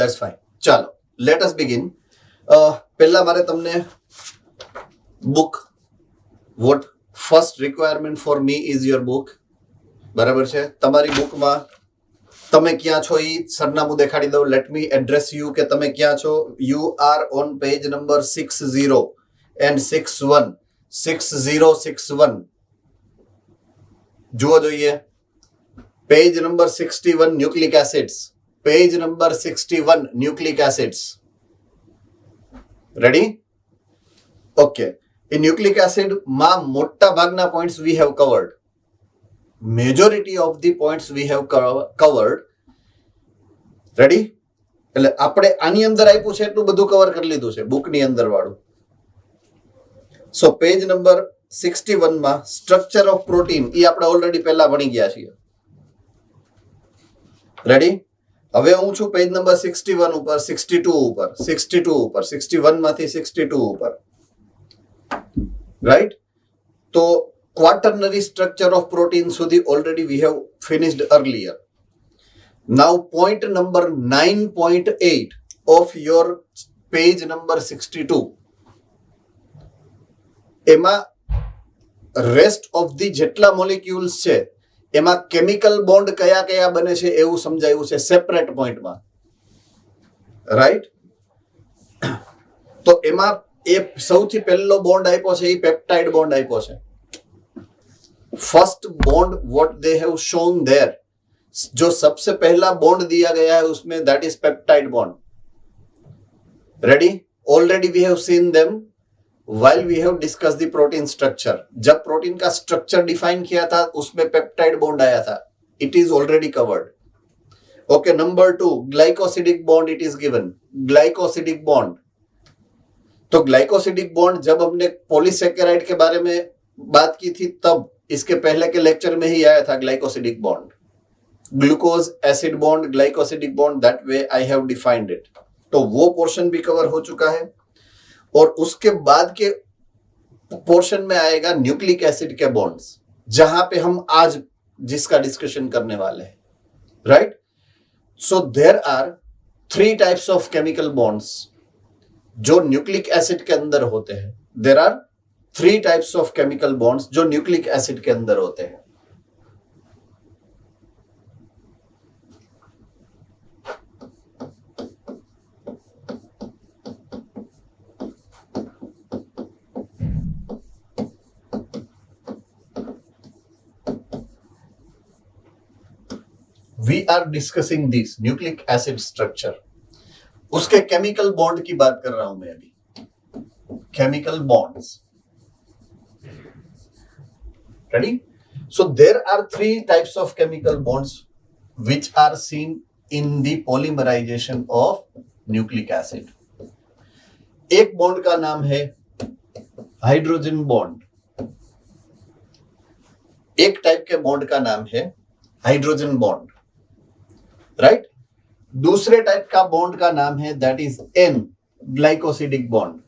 That's fine. ચાલો, let us begin. પહેલા મારે તમને book, what first requirement for me is your book. બરાબર છે? તમારી બુકમાં તમે ક્યાં છો એ સરનામું દેખાડી દઉં. લેટ મી એડ્રેસ યુ કે તમે ક્યાં છો. You are on page number 60 and 61. 6061 જુઓ જોઈએ. Page number 61 nucleic acids. Page number 61 nucleic acids. Ready? Okay. એ ન્યુક્લિક એસિડ માં મોટા ભાગના points we have covered. Majority of the points we have covered. Ready? એટલે આપણે આની અંદર આપ્યું છે એટલું બધું કવર કરી લીધું છે બુકની અંદર વાળું. સો પેજ નંબર 61 માં સ્ટ્રક્ચર ઓફ પ્રોટીન એ આપણે ઓલરેડી પહેલા ભણી ગયા છીએ. રેડી? હવે હું છું પેજ નંબર 61 ઉપર, 62 ઉપર, 62 ઉપર, 61 માંથી 62 ઉપર. રાઈટ? તો quaternary structure of protein સુધી already we have finished earlier. Now point number 9.8 of your page number 62. એમાં rest of the જેટલા molecules છે એમાં chemical bond કયા કયા બને છે એવું સમજાયું છે સેપરેટ પોઈન્ટમાં. રાઈટ? તો એમાં એ સૌથી પહેલો બોન્ડ આપ્યો છે એ પેપ્ટાઇડ બોન્ડ આપ્યો છે. First bond what they have shown there, जो सबसे पहला बॉन्ड दिया गया है उसमें that is peptide bond. Ready? Already we have seen them while we have discuss the protein structure. जब प्रोटीन का स्ट्रक्चर डिफाइन किया था उसमें पेप्टाइड बॉन्ड आया था. It is already covered. Okay. Number 2 glycosidic bond it is given. Glycosidic bond. तो glycosidic bond जब हमने पॉलीसेकेराइड के बारे में बात की थी तब इसके पहले के लेक्चर में ही आया था glycosidic bond. Glucose acid bond, glycosidic bond, that way I have defined it. तो वो पोर्शन भी कवर हो चुका है. और उसके बाद के पोर्शन में आएगा न्यूक्लिक एसिड के बॉन्ड्स, जहां पे हम आज जिसका डिस्कशन करने वाले हैं. Right? So there are 3 types of chemical bonds जो न्यूक्लिक एसिड के अंदर होते हैं. There are 3 types of chemical bonds जो न्यूक्लिक एसिड के अंदर होते हैं. We are discussing this nucleic acid structure. उसके केमिकल बॉन्ड की बात कर रहा हूं मैं अभी. Chemical bonds. Ready? So there are 3 types of chemical bonds which are seen in the polymerization of nucleic acid. एक बॉन्ड का नाम है हाइड्रोजन बॉन्ड. एक टाइप के बॉन्ड का नाम है हाइड्रोजन बॉन्ड. राइट? दूसरे टाइप का बॉन्ड का नाम है that is N glycosidic bond.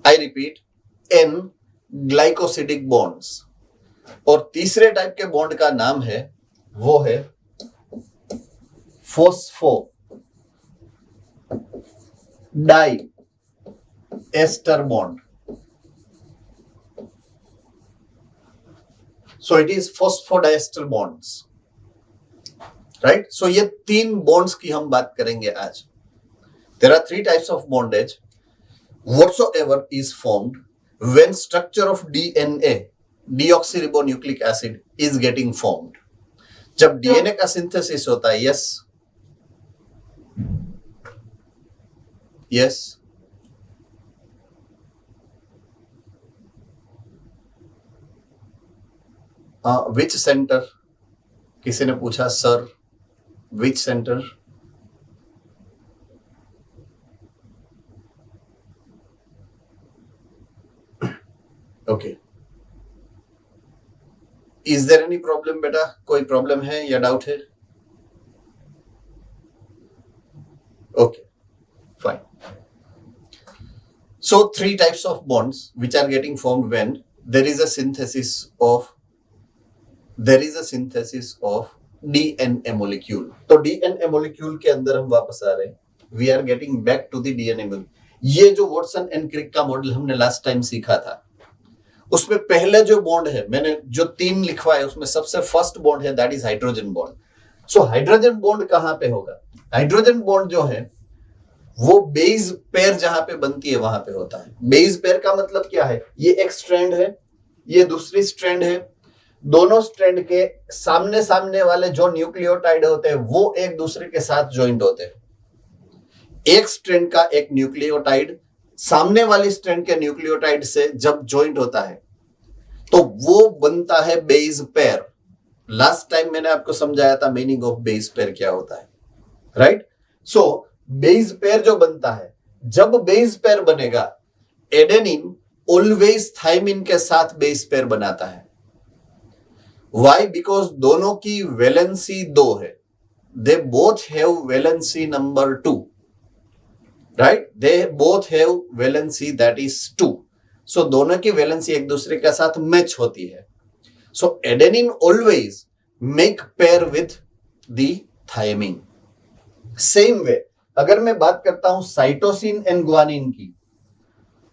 I repeat, N glycosidic bonds. और तीसरे टाइप के बॉन्ड का नाम है वो है phospho di ester bond. So it is phosphodiester bonds. Right? So ये 3 बॉन्ड्स की हम बात करेंगे आज. There are 3 types of bondage whatsoever is formed when structure of DNA, deoxyribonucleic acid, is getting formed. जब DNA का सिंथेसिस होता है. Yes yes which centre? किसी ने पूछा sir which centre? Okay. Is there any problem बेटा? कोई problem है या डाउट है? Okay, fine. So 3 types of bonds which are getting formed when there is a synthesis of there is a synthesis of DNA molecule. तो DNA molecule के अंदर हम वापस आ रहे हैं, we are getting back to the DNA molecule. ये जो वॉटसन एंड क्रिक का मॉडल हमने लास्ट टाइम सीखा था, उसमें पहले जो बॉन्ड है, मैंने जो 3 लिखवाया उसमें सबसे फर्स्ट बॉन्ड है that is hydrogen bond. So hydrogen bond कहां पे होगा? हाइड्रोजन बॉन्ड जो है वो बेस पेयर जहां पे बनती है वहां पे होता है। बेस पेयर का मतलब क्या है? ये एक स्ट्रैंड है, ये दूसरी स्ट्रैंड है, दोनों स्ट्रैंड के सामने सामने वाले जो न्यूक्लियोटाइड होते हैं वो एक दूसरे के साथ ज्वाइंट होते हैं। एक स्ट्रैंड का एक न्यूक्लियोटाइड सामने वाली स्ट्रैंड के न्यूक्लियोटाइड से जब ज्वाइंट होता है तो वो बनता है बेस पेयर। लास्ट टाइम मैंने आपको समझाया था मीनिंग ऑफ बेस पेयर क्या होता है, राइट? सो बेस पेयर जो बनता है, जब बेस पेयर बनेगा, एडेनिन ऑलवेज थायमिन के साथ बेस पेयर बनाता है। Why? बिकॉज दोनों की वैलेंसी 2 है, they both have valency number 2, right? They both have valency that is 2। सो दोनों की वैलेंसी एक दूसरे के साथ मैच होती है। So adenine always make pair with the thymine. Same way अगर मैं बात करता हूं साइटोसिन एंड ग्वानिन की,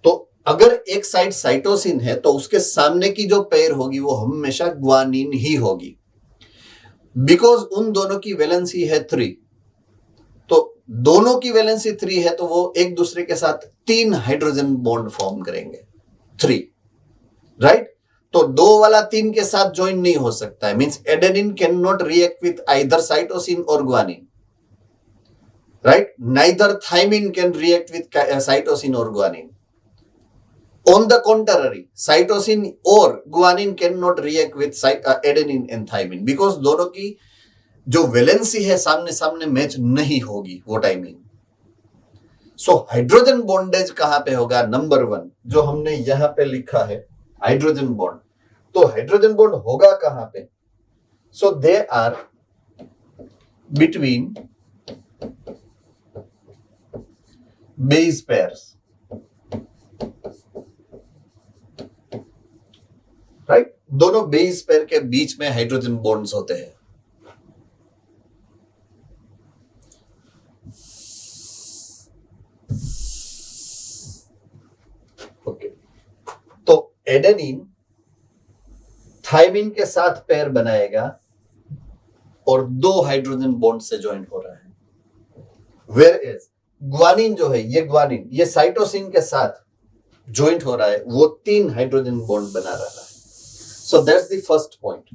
तो अगर एक साइड साइटोसिन है तो उसके सामने की जो पेयर होगी वो हमेशा ग्वानिन ही होगी, बिकॉज उन दोनों की वैलेंसी है 3। तो दोनों की वैलेंसी 3 है तो वो एक दूसरे के साथ 3 हाइड्रोजन बॉन्ड फॉर्म करेंगे, 3, राइट? तो 2 वाला 3 के साथ ज्वाइन नहीं हो सकता है, means adenine can not react with either cytosine और guanine, right? Neither thymine can react with cytosine और guanine. On the contrary, cytosine or guanine cannot react with adenine and thymine because दोनों की जो valency है सामने सामने match नहीं होगी, वो टाइमिंग। सो हाइड्रोजन बॉन्डेज कहां पे होगा? नंबर 1 जो हमने यहां पे लिखा है हाइड्रोजन बॉन्ड, तो हाइड्रोजन बॉन्ड होगा कहां पे? So they are between base pairs, right? दोनों बेस पेयर के बीच में हाइड्रोजन बॉन्ड्स होते हैं। ओके, तो एडेनिन थायमिन के साथ पेयर बनाएगा और 2 हाइड्रोजन बॉन्ड से ज्वाइंट हो रहा है। वेयर इज ग्वानिन जो है, ये ग्वानिन ये साइटोसिन के साथ ज्वाइंट हो रहा है, वो 3 हाइड्रोजन बॉन्ड बना रहा है। So that's the first point.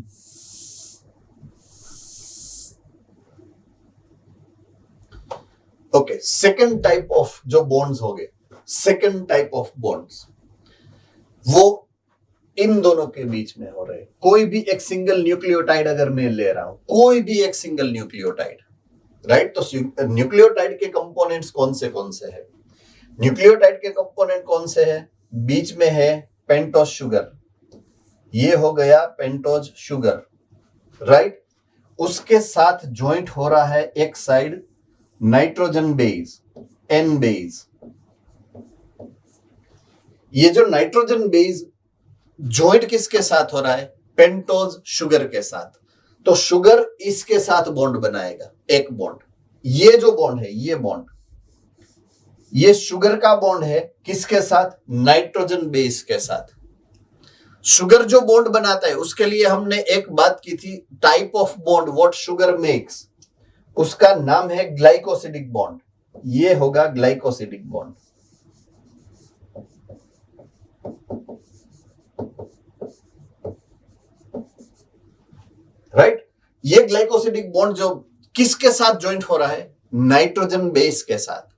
Okay, second type of जो bonds हो गए, second type of bonds वो इन दोनों के बीच में हो रहे। कोई भी एक सिंगल न्यूक्लियोटाइड अगर मैं ले रहा हूं, कोई भी एक सिंगल न्यूक्लियोटाइड, राइट? तो न्यूक्लियोटाइड के कंपोनेंट्स कौन से हैं? न्यूक्लियोटाइड के कंपोनेंट कौन से हैं? बीच में है पेंटोज शुगर, ये हो गया पेंटोज शुगर, राइट? उसके साथ ज्वाइंट हो रहा है एक side nitrogen base, N base. ये जो नाइट्रोजन बेस ज्वाइंट किसके साथ हो रहा है? पेंटोज शुगर के साथ। तो शुगर इसके साथ बॉन्ड बनाएगा, एक बॉन्ड। ये जो बॉन्ड है, ये बॉन्ड, ये शुगर का बॉन्ड है किसके साथ? नाइट्रोजन बेस के साथ। शुगर जो बॉन्ड बनाता है उसके लिए हमने एक बात की थी, type of bond what sugar makes, उसका नाम है ग्लाइकोसिडिक बॉन्ड। ये होगा ग्लाइकोसिडिक बॉन्ड, राइट? ये ग्लाइकोसिडिक बॉन्ड जो किसके साथ ज्वाइंट हो रहा है? नाइट्रोजन बेस के साथ।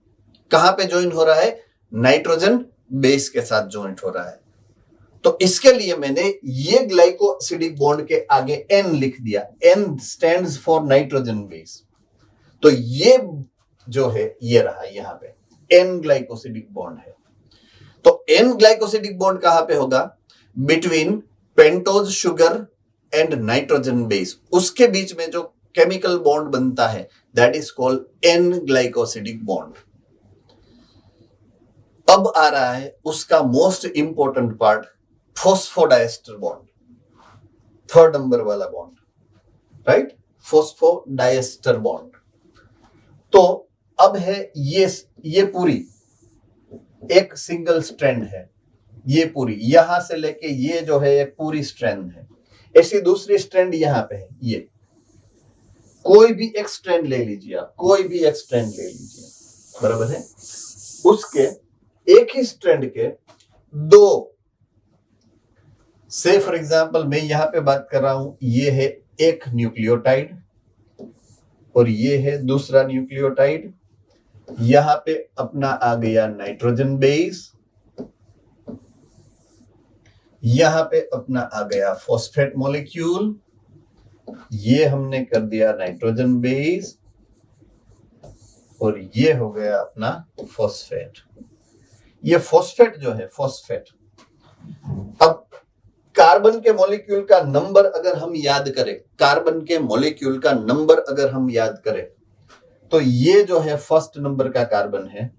कहां पे ज्वाइंट हो रहा है? नाइट्रोजन बेस के साथ ज्वाइंट हो रहा है। तो इसके लिए मैंने ये ग्लाइकोसिडिक बॉन्ड के आगे N लिख दिया, N stands for nitrogen base. तो ये जो है ये रहा यहां पे N ग्लाइकोसिडिक बॉन्ड है। तो N ग्लाइकोसिडिक बॉन्ड कहां पे होगा? Between pentose sugar and nitrogen base. उसके बीच में जो केमिकल बॉन्ड बनता है that is called N glycosidic bond. अब आ रहा है उसका most important part, phosphodiester bond. Third number वाला बॉन्ड, राइट, फॉस्फोडाइएस्टर बॉन्ड। तो अब है ये पूरी एक सिंगल स्ट्रैंड है, ये पूरी यहां से लेके ये जो है एक पूरी स्ट्रैंड है। ऐसी दूसरी स्ट्रैंड यहां पे है, ये कोई भी एक स्ट्रैंड ले लीजिए आप, कोई भी एक स्ट्रैंड ले लीजिए, बराबर है। उसके एक ही स्ट्रैंड के दो, से फॉर एग्जांपल मैं यहां पे बात कर रहा हूं, ये है एक न्यूक्लियोटाइड और ये है दूसरा न्यूक्लियोटाइड। यहां पे अपना आ गया नाइट्रोजन बेस, यहां पे अपना आ गया फॉस्फेट मॉलिक्यूल, ये हमने कर दिया नाइट्रोजन बेस और ये हो गया अपना फॉस्फेट। ये फॉस्फेट जो है फॉस्फेट, अब कार्बन के मॉलिक्यूल का नंबर अगर हम याद करें, कार्बन के मॉलिक्यूल का नंबर अगर हम याद करें, तो ये जो है फर्स्ट नंबर का कार्बन है,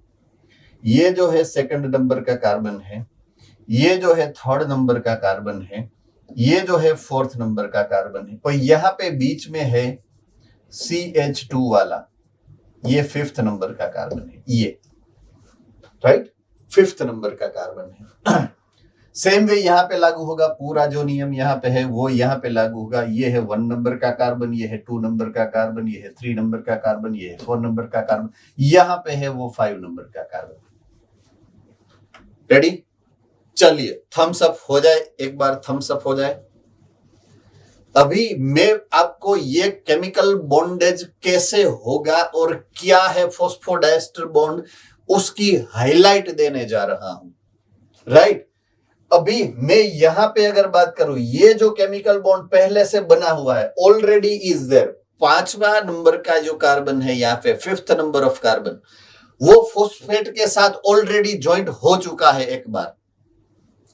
ये जो है सेकंड नंबर का कार्बन है, ये जो है थर्ड नंबर का कार्बन है, ये जो है फोर्थ नंबर का कार्बन है, और यहां पे बीच में है CH2 वाला, ये फिफ्थ नंबर का कार्बन है, ये राइट, फिफ्थ नंबर का कार्बन है। सेम वे यहां पे लागू होगा, पूरा जो नियम यहां पे है वो यहां पे लागू होगा। ये है 1 नंबर का कार्बन, ये है 2 नंबर का कार्बन, ये है 3 नंबर का कार्बन, ये है 4 नंबर का कार्बन, यहां पे है वो 5 नंबर का कार्बन। रेडी, चलिए थम्स अप हो जाए, एक बार थम्स अप हो जाए। अभी मैं आपको ये केमिकल बॉन्डेज कैसे होगा और क्या है फॉस्फोडाइएस्टर बॉन्ड, उसकी हाईलाइट देने जा रहा हूं, राइट। अभी मैं यहां पे अगर बात करूं, ये जो केमिकल बॉन्ड पहले से बना हुआ है, ऑलरेडी इज देयर, 5वां नंबर का जो कार्बन है यहाँ पे, 5th नंबर ऑफ कार्बन, वो फॉस्फेट के साथ ऑलरेडी ज्वाइंट हो चुका है एक बार,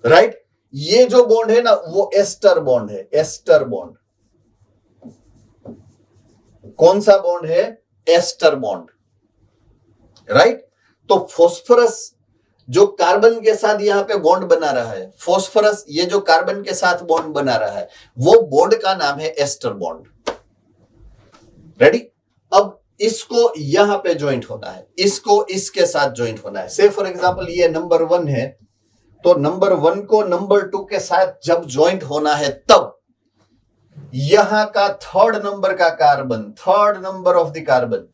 राइट। ये जो बॉन्ड है ना वो एस्टर बॉन्ड है, एस्टर बॉन्ड। कौन सा बॉन्ड है? Ester bond, right. तो फॉस्फोरस जो कार्बन के साथ यहां पे बॉन्ड बना रहा है, फॉस्फोरस ये जो कार्बन के साथ बॉन्ड बना रहा है, वो बॉन्ड का नाम है एस्टर बॉन्ड। रेडी, अब इसको यहां पे ज्वाइंट होना है, इसको इसके साथ ज्वाइंट होना है। से फॉर एग्जांपल ये नंबर 1 है, तो नंबर 1 को नंबर 2 के साथ जब ज्वाइंट होना है, तब यहां का थर्ड नंबर का carbon, third number of the carbon,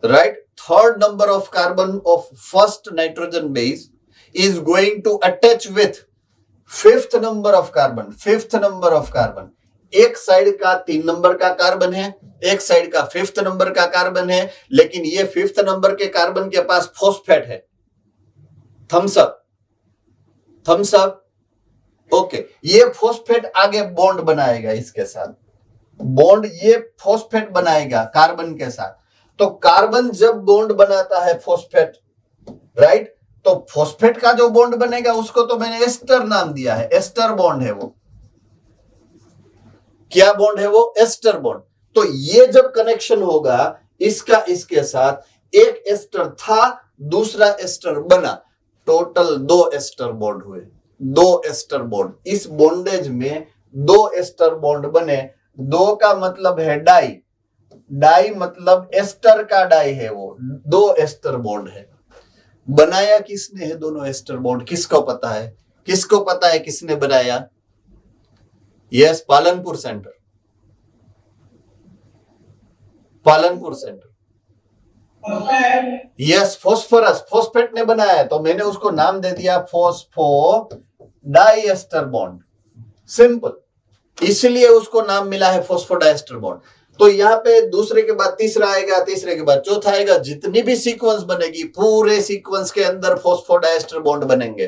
right, third number of carbon of first nitrogen base is going to attach with 5th number of carbon, 5th number of carbon। एक side का 3 number का carbon है, एक side का 5th number का carbon है, लेकिन ये 5th नंबर के कार्बन के पास फॉस्फेट है। Thumbs up, thumbs up, okay. ये फॉस्फेट आगे बॉन्ड बनाएगा इसके साथ, बॉन्ड ये फॉस्फेट बनाएगा कार्बन के साथ। तो कार्बन जब बॉन्ड बनाता है फॉस्फेट, राइट, तो फॉस्फेट का जो बॉन्ड बनेगा उसको तो मैंने एस्टर नाम दिया है, एस्टर बॉन्ड है वो। क्या बॉन्ड है वो? Ester bond. तो ये जब कनेक्शन होगा इसका इसके साथ, एक एस्टर था, दूसरा एस्टर बना, टोटल 2 एस्टर बॉन्ड हुए, 2 एस्टर बॉन्ड। इस बॉन्डेज में 2 एस्टर बॉन्ड बने। 2 का मतलब है डाई, डाई मतलब एस्टर का डाई है वो, 2 एस्टर बॉन्ड है। बनाया किसने है दोनों एस्टर बॉन्ड? किसको पता है? किसको पता है किसने बनाया? Yes, Palanpur centre, Palanpur centre. Yes, phosphorus, phosphate ने बनाया है, तो मैंने उसको नाम दे दिया फॉस्फोडाइएस्टर बॉन्ड, सिंपल। इसलिए उसको नाम मिला है फॉस्फोडाइएस्टर बॉन्ड। तो यहाँ पे दूसरे के बाद तीसरा आएगा, तीसरे के बाद चौथा आएगा, जितनी भी सीक्वेंस बनेगी पूरे सीक्वेंस के अंदर फॉस्फोडाइएस्टर बॉन्ड बनेंगे।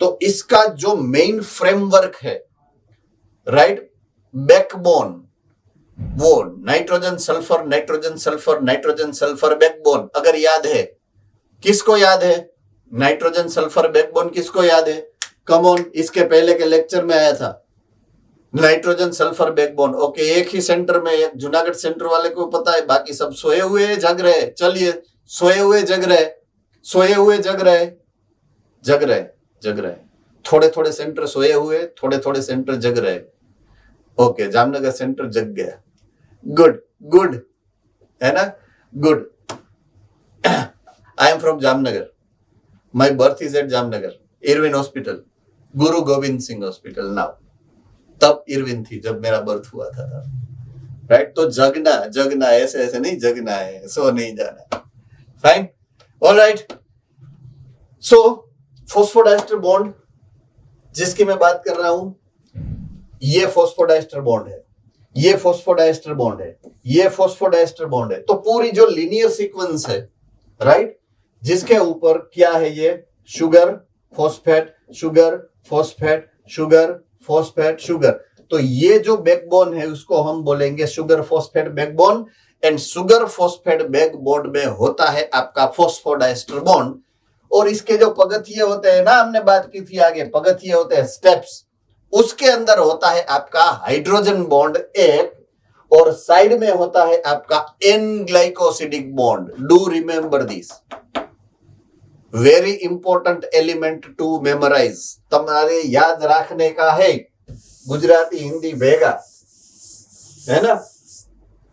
तो इसका जो मेन फ्रेमवर्क है, राइट, बैकबोन, वो nitrogen sulphur, nitrogen sulphur, nitrogen sulphur backbone, अगर याद है, किसको याद है? नाइट्रोजन सल्फर बैकबोन किसको याद है? कम ऑन, इसके पहले के लेक्चर में आया था नाइट्रोजन सल्फर बैकबोन। ओके, एक ही सेंटर में, एक जूनागढ़ सेंटर वाले को पता है, बाकी सब सोए हुए जग रहे। चलिए, सोए हुए जग रहे, सोए हुए जग रहे, जग रहे, जग रहे, थोड़े थोड़े सेंटर सोए हुए, थोड़े थोड़े सेंटर जग रहे। ओके, जामनगर सेंटर जग गया। गुड गुड, है ना, good. I am from Jamnagar, my birth is at Jamnagar, Irwin hospital, Guru Gobind Singh hospital now. तब इरविन थी जब मेरा बर्थ हुआ था तब, राइट। तो जगना जगना, ऐसे ऐसे नहीं जगना है, सो नहीं जाना। Fine, alright. So phosphodiester bond जिसकी मैं बात कर रहा हूं, ये फॉस्फोडाइस्टर बॉन्ड है, ये फॉस्फोडाइस्टर बॉन्ड है, ये फॉस्फोडाइस्टर बॉन्ड है। तो पूरी जो लीनियर सीक्वेंस है, राइट, जिसके ऊपर क्या है, ये sugar phosphate sugar phosphate sugar phosphate sugar. तो ये जो बैकबोन है उसको हम बोलेंगे sugar phosphate backbone. And sugar phosphate backbone में होता है आपका फॉस्फोडाइस्टर बॉन्ड। और इसके जो पगथिये होते हैं ना, हमने बात की थी आगे, पगथिये होते हैं स्टेप्स, उसके अंदर होता है आपका हाइड्रोजन बॉन्ड एक, और साइड में होता है आपका N glycosidic bond. Do remember this, very important element to memorise, तुम्हारे याद रखने का है, गुजराती हिंदी भेगा, है ना।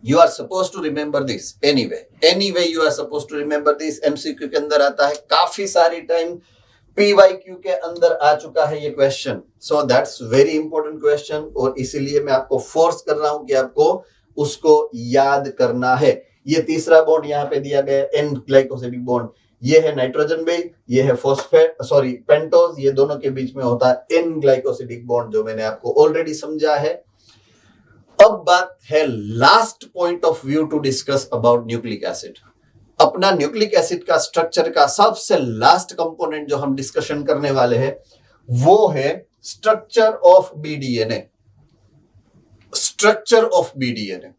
You are suppose to remember this, anyway you are suppose to remember this. MCQ के अंदर आता है, काफी सारी टाइम पीवाईक्यू के अंदर आ चुका है ये question. So that's very important question, और इसीलिए मैं आपको फोर्स कर रहा हूं कि आपको उसको याद करना है। ये तीसरा बॉन्ड यहाँ पे दिया गया, एन ग्लाइकोसिडिक बॉन्ड, ये है नाइट्रोजन बेस, ये है फॉस्फेट सॉरी पेंटोज, ये दोनों के बीच में होता है एन ग्लाइकोसिडिक बॉन्ड, जो मैंने आपको ऑलरेडी समझा है। अब बात है last point of view to discuss about nucleic acid. अपना न्यूक्लिक एसिड का स्ट्रक्चर का सबसे लास्ट कंपोनेंट जो हम डिस्कशन करने वाले हैं वो है structure of B DNA. Structure of B DNA,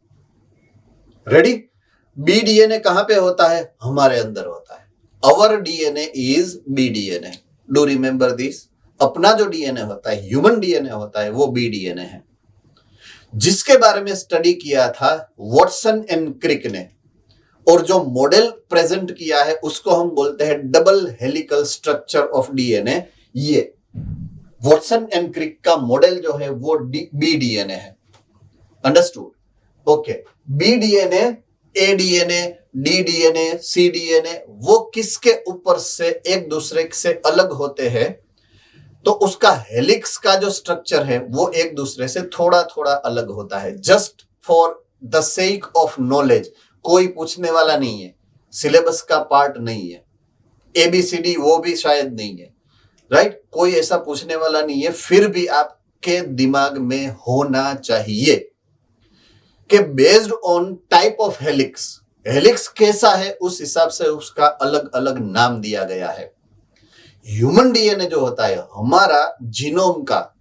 ready. B DNA कहां पे होता है? हमारे अंदर होता है। Our DNA is B DNA, do remember this. अपना जो डीएनए होता है, ह्यूमन डीएनए होता है, वो बीडीएनए है, जिसके बारे में स्टडी किया था वॉटसन एंड क्रिक ने। और जो मॉडल प्रेजेंट किया है उसको हम बोलते हैं double helical structure of DNA. ये वॉटसन एंड क्रिक का मॉडल जो है वो बीडीएनए है। अंडरस्टूड? ओके, बीडीएनए, एडीएनए, डीडीएनए, सीडीएनए, वो किसके ऊपर से एक दूसरे से अलग होते हैं? तो उसका हेलिक्स का जो स्ट्रक्चर है वो एक दूसरे से थोड़ा थोड़ा अलग होता है। Just for the sake of knowledge, कोई पूछने वाला नहीं है, सिलेबस का पार्ट नहीं है, एबीसीडी वो भी शायद नहीं है, राइट? कोई ऐसा पूछने वाला नहीं है, फिर भी आपके दिमाग में होना चाहिए कि based on type of helix, helix कैसा है उस हिसाब से उसका अलग अलग नाम दिया गया है। ह्यूमन डीएनए जो होता है, हमारा जीनोम का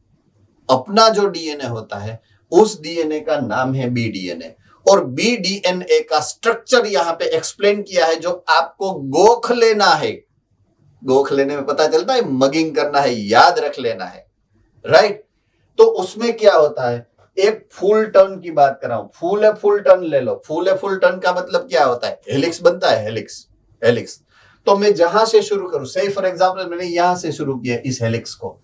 अपना जो डीएनए होता है, उस डीएनए का नाम है बीडीएनए। और बीडीएनए का स्ट्रक्चर यहां पे एक्सप्लेन किया है, जो आपको गोख लेना है। गोख लेने में पता चलता है, मगिंग करना है, याद रख लेना है, राइट? तो उसमें क्या होता है, एक फुल टर्न की बात कर रहा हूं, फुल है फुल टर्न ले लो। फुल है फुल टर्न का मतलब क्या होता है? हेलिक्स बनता है, हेलिक्स, हेलिक्स। तो मैं जहां से शुरू करूं, से फॉर एग्जांपल मैंने यहां से शुरू किया इस हेलिक्स को,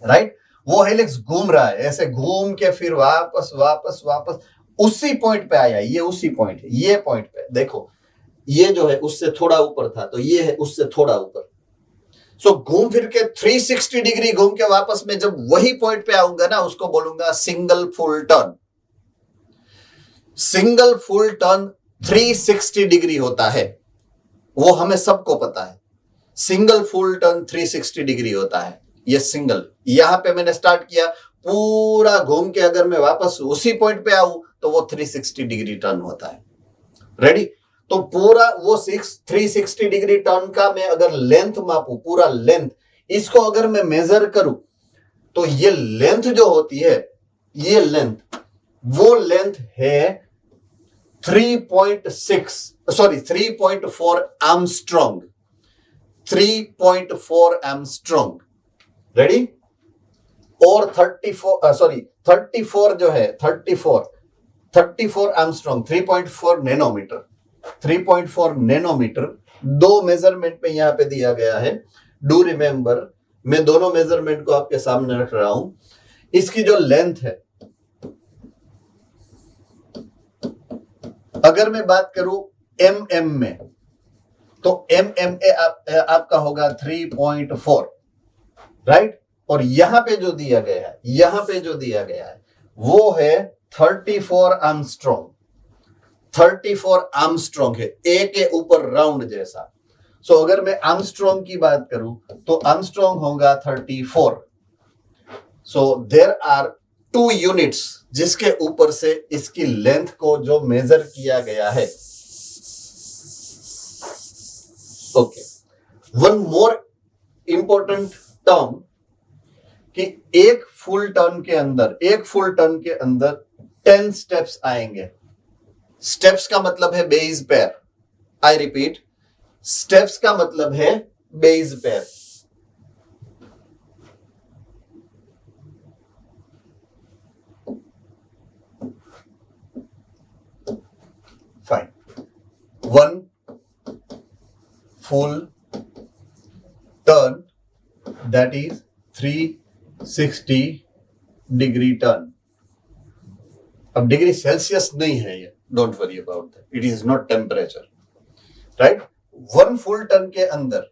राइट? वो हेलिक्स घूम रहा है, ऐसे घूम के फिर वापस वापस वापस उसी पॉइंट पे आया। ये उसी पॉइंट है, ये पॉइंट पे देखो, ये जो है उससे थोड़ा ऊपर था, तो ये है उससे थोड़ा ऊपर। सो घूम फिर के 360 डिग्री घूम के वापस में जब वही पॉइंट पे आऊंगा ना, उसको बोलूंगा single full turn. Single full turn 360 degree होता है, वो हमें सबको पता है। सिंगल फुल टर्न 360 डिग्री होता है, ये सिंगल। यहां पे मैंने स्टार्ट किया, पूरा घूम के अगर मैं वापस उसी पॉइंट पे आऊं तो वो 360 डिग्री टर्न होता है। रेडी? तो पूरा वो 360 डिग्री टर्न का मैं अगर लेंथ मापूं, पूरा लेंथ, इसको अगर मैं मेजर करूं, तो ये लेंथ जो होती है, ये लेंथ, वो लेंथ है 3.4 आर्मस्ट्रॉन्ग। 3.4 Armstrong, ready? और 34 जो है, 34 आर्मस्ट्रॉन्ग, 3.4 नैनोमीटर। 3.4 नैनोमीटर दो मेजरमेंट में यहां पे दिया गया है। डू रिमेंबर, मैं दोनों मेजरमेंट को आपके सामने रख रहा हूं। इसकी जो लेंथ है, अगर मैं बात करूं mm में, तो MMA आपका होगा 3.4, राइट। और यहां पे जो दिया गया है वो है 34 आर्मस्ट्रॉन्ग। 34 आर्मस्ट्रॉन्ग है, ए के ऊपर राउंड जैसा। सो अगर मैं आर्मस्ट्रॉन्ग की बात करूं तो आर्मस्ट्रॉन्ग होगा 34। सो देयर आर 2 यूनिट्स जिसके ऊपर से इसकी लेंथ को जो मेजर किया गया है। Okay, one more important term कि एक फुल टर्न के अंदर 10 स्टेप्स आएंगे। स्टेप्स का मतलब है base pair. I repeat, steps का मतलब है base pair. Fine, 1 full turn, that is 360 degree turn. अब डिग्री सेल्सियस नहीं है ये, don't worry about that, it is not temperature, right. 1 full turn के अंदर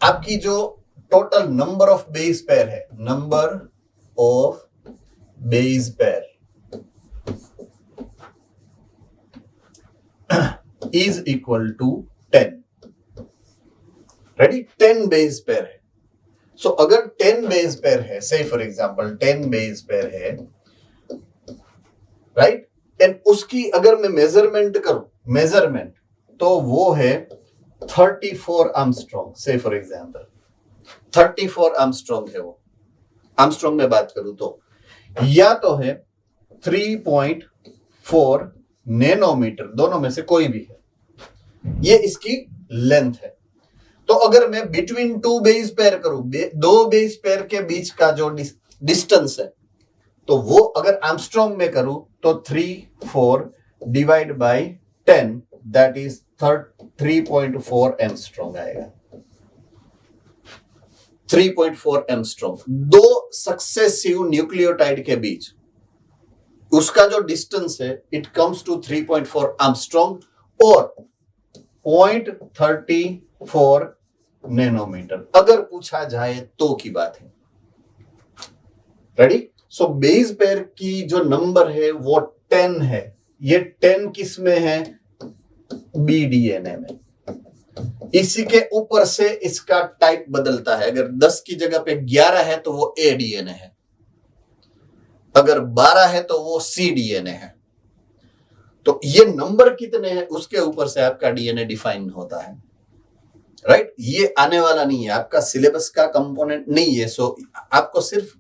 आपकी जो total number of base pair है, number of base pair is equal to 10। Ready, 10 base pair है। सो अगर 10 बेस पेयर है, से फॉर एग्जांपल 10 बेस पेयर है, राइट, एंड उसकी अगर मैं मेजरमेंट करूं, तो वो है 34 आर्मस्ट्रॉन्ग। से फॉर एग्जांपल 34 आर्मस्ट्रॉन्ग है वो। आर्मस्ट्रॉन्ग में बात करूं तो या तो है 3.4 नैनोमीटर, दोनों में से कोई भी है, ये इसकी लेंथ है। तो अगर मैं बिटवीन 2 बेस पेयर करूं, 2 बेस पेयर के बीच का जो डिस्टेंस है, तो वो अगर आर्मस्ट्रॉन्ग में करूं तो 3.4 divide by 10, that is 3.4 Armstrong आएगा। 3.4 एमस्ट्रॉन्ग। 2 सक्सेसिव न्यूक्लियोटाइड के बीच उसका जो डिस्टेंस है, इट कम्स टू 3.4 आर्मस्ट्रॉन्ग और 0.34 नैनोमीटर, अगर पूछा जाए तो की बात है। रेडी। सो बेस पेयर की जो नंबर है वो 10 है। ये 10 किस में है? बी डीएनए में। इसी के ऊपर से इसका टाइप बदलता है। अगर 10 की जगह पे 11 है तो वो ए डीएनए है, अगर 12 है तो वो सी डीएनए है। तो ये नंबर कितने हैं उसके ऊपर से आपका डीएनए डिफाइन होता है, राइट। ये आने वाला नहीं है, आपका सिलेबस का कंपोनेंट नहीं है। सो आपको सिर्फ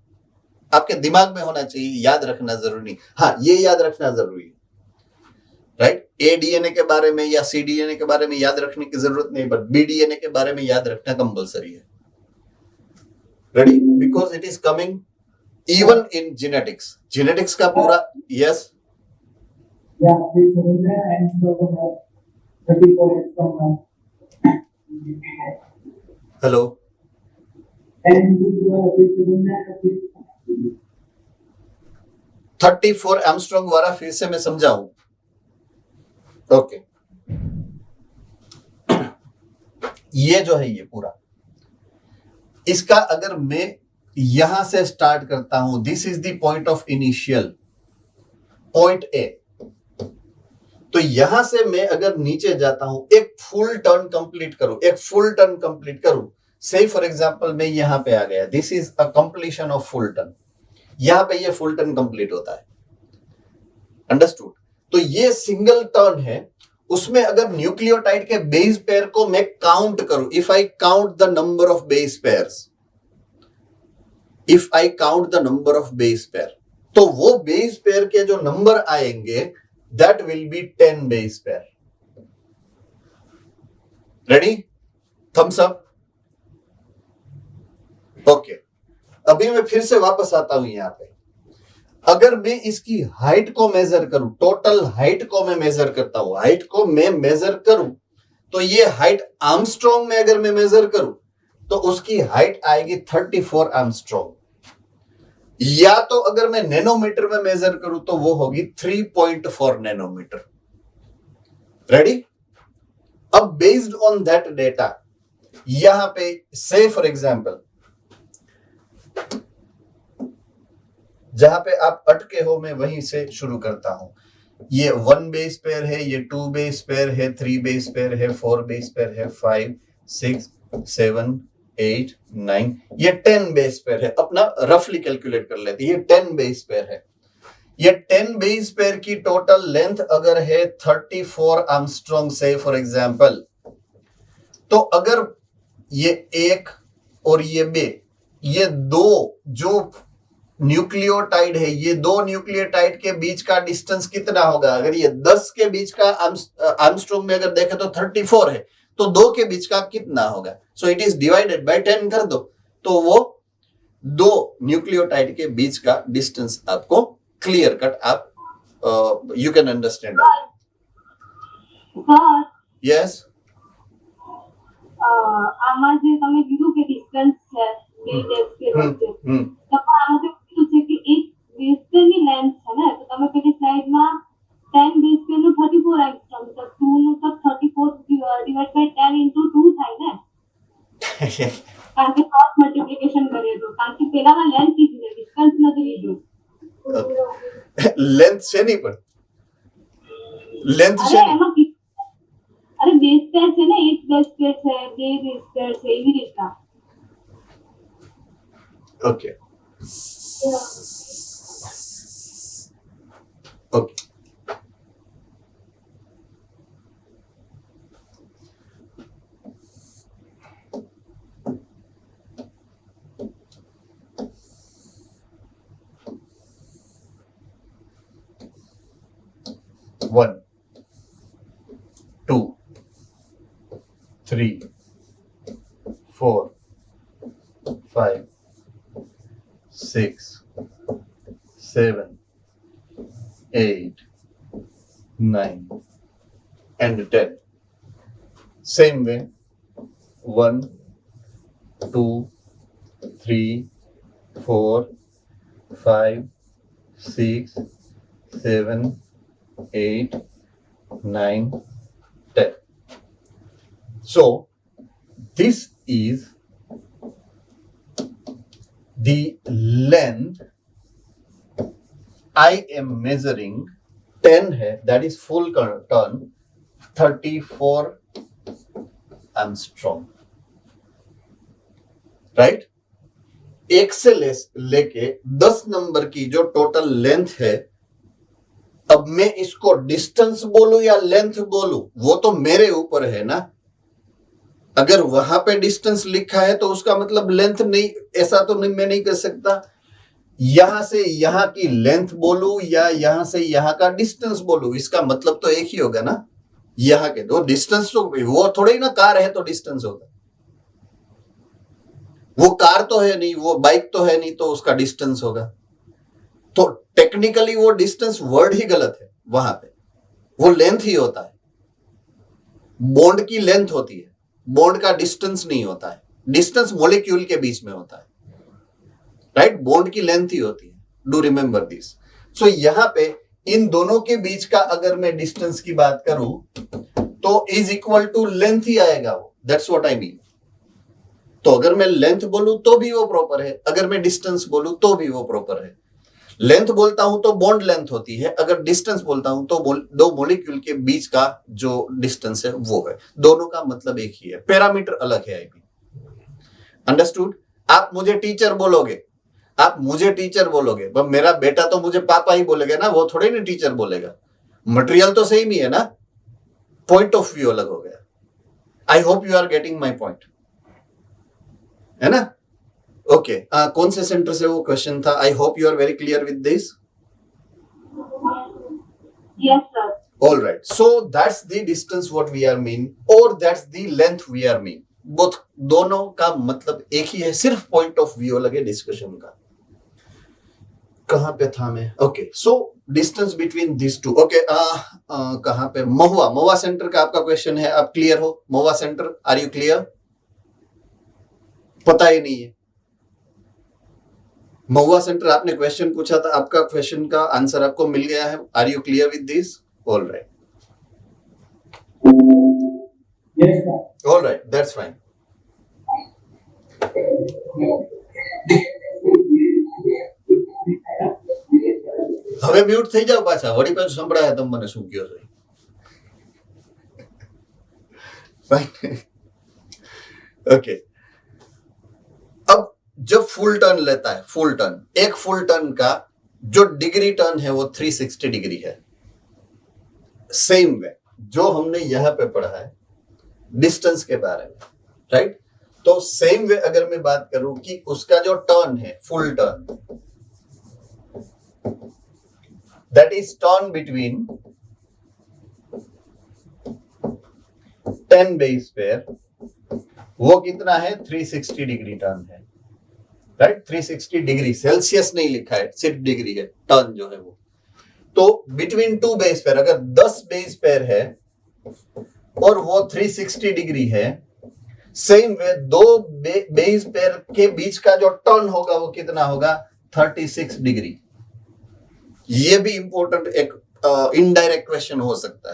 आपके दिमाग में होना चाहिए, याद रखना जरूरी नहीं। हाँ, ये याद रखना जरूरी है, राइट। ए डीएनए के बारे में या सी डीएनए के बारे में याद रखने की जरूरत नहीं, बट बी डीएनए के बारे में याद रखना कंपलसरी है। Ready, because it is coming even in genetics. Genetics का पूरा, यस हेलो, 34 एमस्ट्रॉन्ग वाला फिर से मैं समझाऊं। ओके, ये जो है ये पूरा, इसका अगर मैं यहां से स्टार्ट करता हूं, this is the point of initial, point A, तो यहां से मैं अगर नीचे जाता हूं, एक फुल टर्न कंप्लीट करूं, से फॉर एग्जांपल मैं यहां पे आ गया, this is a completion of full turn, यहां पे ये फुल टर्न कंप्लीट होता है। अंडरस्टूड। तो ये सिंगल टर्न है, उसमें अगर न्यूक्लियोटाइड के बेस पेयर को मैं काउंट करूं, if I count the number of base pair, तो वो बेस पेयर के जो नंबर आएंगे that will be 10 base pair. Ready, thumbs up. Okay, अभी मैं फिर से वापस आता हूं यहां पे। अगर मैं इसकी हाइट को मेजर करूं, टोटल हाइट को मैं मेजर करता हूं, हाइट को मैं मेजर करूं, तो ये हाइट आर्मस्ट्रॉन्ग में अगर मैं मेजर करूं तो उसकी हाइट आएगी 34 एंगस्ट्रॉम। या तो अगर मैं नैनोमीटर में मेजर करूं तो वो होगी 3.4 नैनोमीटर। रेडी? अब बेस्ड ऑन दैट डेटा यहां पे से फॉर एग्जांपल जहां पे आप अटके हो मैं वहीं से शुरू करता हूं। ये 1 बेस पेयर है, ये 2 बेस पेयर है, 3 बेस पेयर है, 4 बेस पेयर है, 5 6 7 8 9, ये 10 बेस पेयर है। अपना रफली कैलकुलेट कर लेते हैं। ये 10 बेस पेयर है। ये 10 बेस पेयर की टोटल लेंथ अगर है 34 आर्मस्ट्रॉन्ग से फॉर एग्जांपल, तो अगर ये एक और ये बे, ये दो जो न्यूक्लियोटाइड है, ये दो न्यूक्लियोटाइड के बीच का डिस्टेंस कितना होगा? अगर ये 10 के बीच का आर्मस्ट्रॉन्ग में अगर देखें तो 34 है, तो दो के बीच का कितना होगा? सो इट इज डिवाइडेड बाय 10 कर दो, तो वो दो न्यूक्लियोटाइड के बीच का डिस्टेंस आपको क्लियर कट आप यू कैन अंडरस्टैंड। यस, આમાં જે તમે કીધું કે ડિસ્ટન્સ છે બે બેઝ પેર વચ્ચે, તો આમાં તો કીધું છે કે એક બેઝ પેરની લેન્થ છે ને, તો તમે પેલી સ્લાઇડમાં 10 બેઝ પેરનું 34 એંગસ્ટ્રોમ, તો 2 નું તો 34 ડિવાઇડ બાય 10 into 2 થાય ને, કારણ કે ક્રોસ મલ્ટીપ્લિકેશન કરીએ તો, કારણ કે પેલામાં લેન્થ કીધી છે, ડિસ્ટન્સ નથી લીધું। લેન્થ છે નહીં, પણ લેન્થ છે અરે એમાં અરે બેઝ પેર છે ને, એક બેઝ પેર છે, બે બેઝ પેર છે, એવી રીતના। Okay okay, one 2 3 4 5 6 7 8 9 and 10. Same way 1 2 3 4 5 6 7 8 9 10. So this is the length I am measuring. 10 है, that is full turn 34 Armstrong, right? एक से लेके 10 नंबर की जो टोटल लेंथ है, अब मैं इसको डिस्टेंस बोलूं या लेंथ बोलूं वो तो मेरे ऊपर है ना। अगर वहां पे डिस्टेंस लिखा है तो उसका मतलब लेंथ नहीं, ऐसा तो नहीं, मैं नहीं कर सकता। यहां से यहां की लेंथ बोलूं या यहां से यहां का डिस्टेंस बोलूं, इसका मतलब तो एक ही होगा ना। यहां के दो डिस्टेंस तो वो थोड़े ही ना, कार है तो डिस्टेंस होगा, वो कार तो है नहीं, वो बाइक तो है नहीं, तो उसका डिस्टेंस होगा। तो टेक्निकली वो डिस्टेंस वर्ड ही गलत है, वहां पे वो लेंथ ही होता है। बॉन्ड की लेंथ होती है, बॉन्ड का डिस्टेंस नहीं होता है। डिस्टेंस मॉलिक्यूल के बीच में होता है, राइट? बॉन्ड की लेंथ ही होती है, डू रिमेंबर दिस। सो यहां पे इन दोनों के बीच का अगर मैं डिस्टेंस की बात करूं तो इज इक्वल टू लेंथ ही आएगा वो, दैट्स व्हाट आई मीन। तो अगर मैं लेंथ बोलूं तो भी वो प्रॉपर है, अगर मैं डिस्टेंस बोलूं तो भी वो प्रॉपर है। लेंथ बोलता हूं तो बॉन्ड लेंथ होती है, अगर डिस्टेंस बोलता हूं तो दो मॉलिक्यूल के बीच का जो डिस्टेंस है वो है। दोनों का मतलब एक ही है, पैरामीटर अलग है। I mean understood? आप मुझे टीचर बोलोगे, आप मुझे टीचर बोलोगे, पर मेरा बेटा तो मुझे पापा ही बोलेगा ना, वो थोड़े ना टीचर बोलेगा। मटेरियल तो सेम ही है ना, पॉइंट ऑफ व्यू अलग हो गया। I hope you are getting my point, है ना? ओके, कौन से सेंटर से वो क्वेश्चन था? I hope you are very clear with this. Yes, sir. All right, so that's the distance what we are mean, or that's the length we are mean. Both दोनों का मतलब एक ही है, सिर्फ पॉइंट ऑफ व्यू अलग है discussion का। कहां पे था मैं? Okay, so distance between this two. Okay, कहां पे? महुआ सेंटर का आपका क्वेश्चन है। आप क्लियर हो? महुआ सेंटर, आर यू क्लियर? पता ही नहीं है। महुआ सेंटर, आपने क्वेश्चन पूछा था, आपका क्वेश्चन का आंसर आपको मिल गया है। Are you clear with this? All right, all right, that's fine. હવે મ્યુટ થઈ જાવ પાછા, વળી પાછું સંભળાય તમે મને શું કહો છો? ओके, अब जब फुल टर्न लेता है, फुल टर्न, एक फुल टर्न का जो डिग्री टर्न है वो 360 डिग्री है। सेम वे जो हमने यहां पे पढ़ा है डिस्टेंस के बारे में, राइट? तो सेम वे अगर मैं बात करूं कि उसका जो टर्न है full turn, that is turn between 10 base pair, वो कितना है? 360 डिग्री टर्न है, राइट? 360 डिग्री, सेल्सियस नहीं लिखा है, सिर्फ डिग्री है, टर्न जो है वो। तो बिटवीन 2 बेस पेयर, अगर 10 बेस पेयर है और वो 360 डिग्री है, सेम वे दो बेस पेयर के बीच का जो टर्न होगा वो कितना होगा? 36 डिग्री। ये भी इंपॉर्टेंट एक इनडायरेक्ट क्वेश्चन हो सकता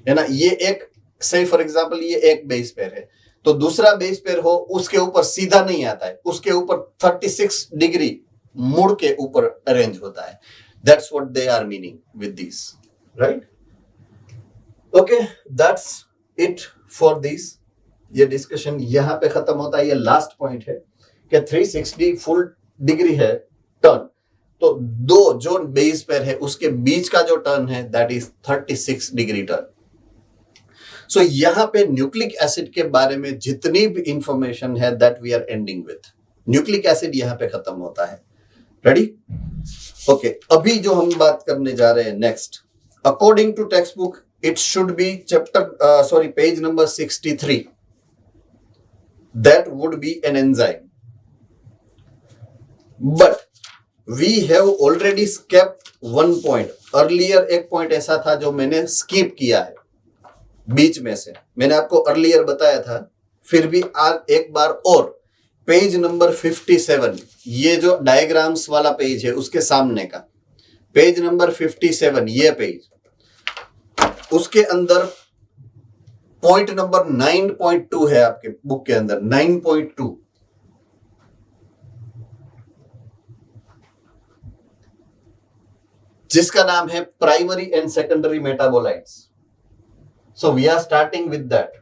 है ना? ये एक, से फॉर एग्जांपल ये एक बेस पेयर है, तो दूसरा बेस पेयर हो उसके ऊपर सीधा नहीं आता है, उसके ऊपर 36 डिग्री मुड़ के ऊपर अरेंज होता है। That's what they are meaning with this, right? Okay, that's it for this. ये डिस्कशन यहां पे खत्म होता है। ये लास्ट पॉइंट है कि 360 फुल डिग्री है टर्न, तो दो जो बेस पेयर है उसके बीच का जो टर्न है दैट इज 36 डिग्री टर्न। सो यहां पे न्यूक्लिक एसिड के बारे में जितनी भी इंफॉर्मेशन है that we are ending with, nucleic acid यहां पे खत्म होता है। रेडी? ओके, अभी जो हम बात करने जा रहे हैं next, according to text book it should be chapter page number 63, that would be an enzyme, but we have already skipped one point. Earlier एक पॉइंट ऐसा था जो मैंने स्किप किया है बीच में से, मैंने आपको अर्लियर बताया था, फिर भी आज एक बार और पेज नंबर 57, ये जो डायग्राम्स वाला पेज है उसके सामने का पेज नंबर 57, ये पेज, उसके अंदर पॉइंट नंबर 9.2 है आपके बुक के अंदर, 9.2, जिसका नाम है primary and secondary metabolites. So we are starting with that.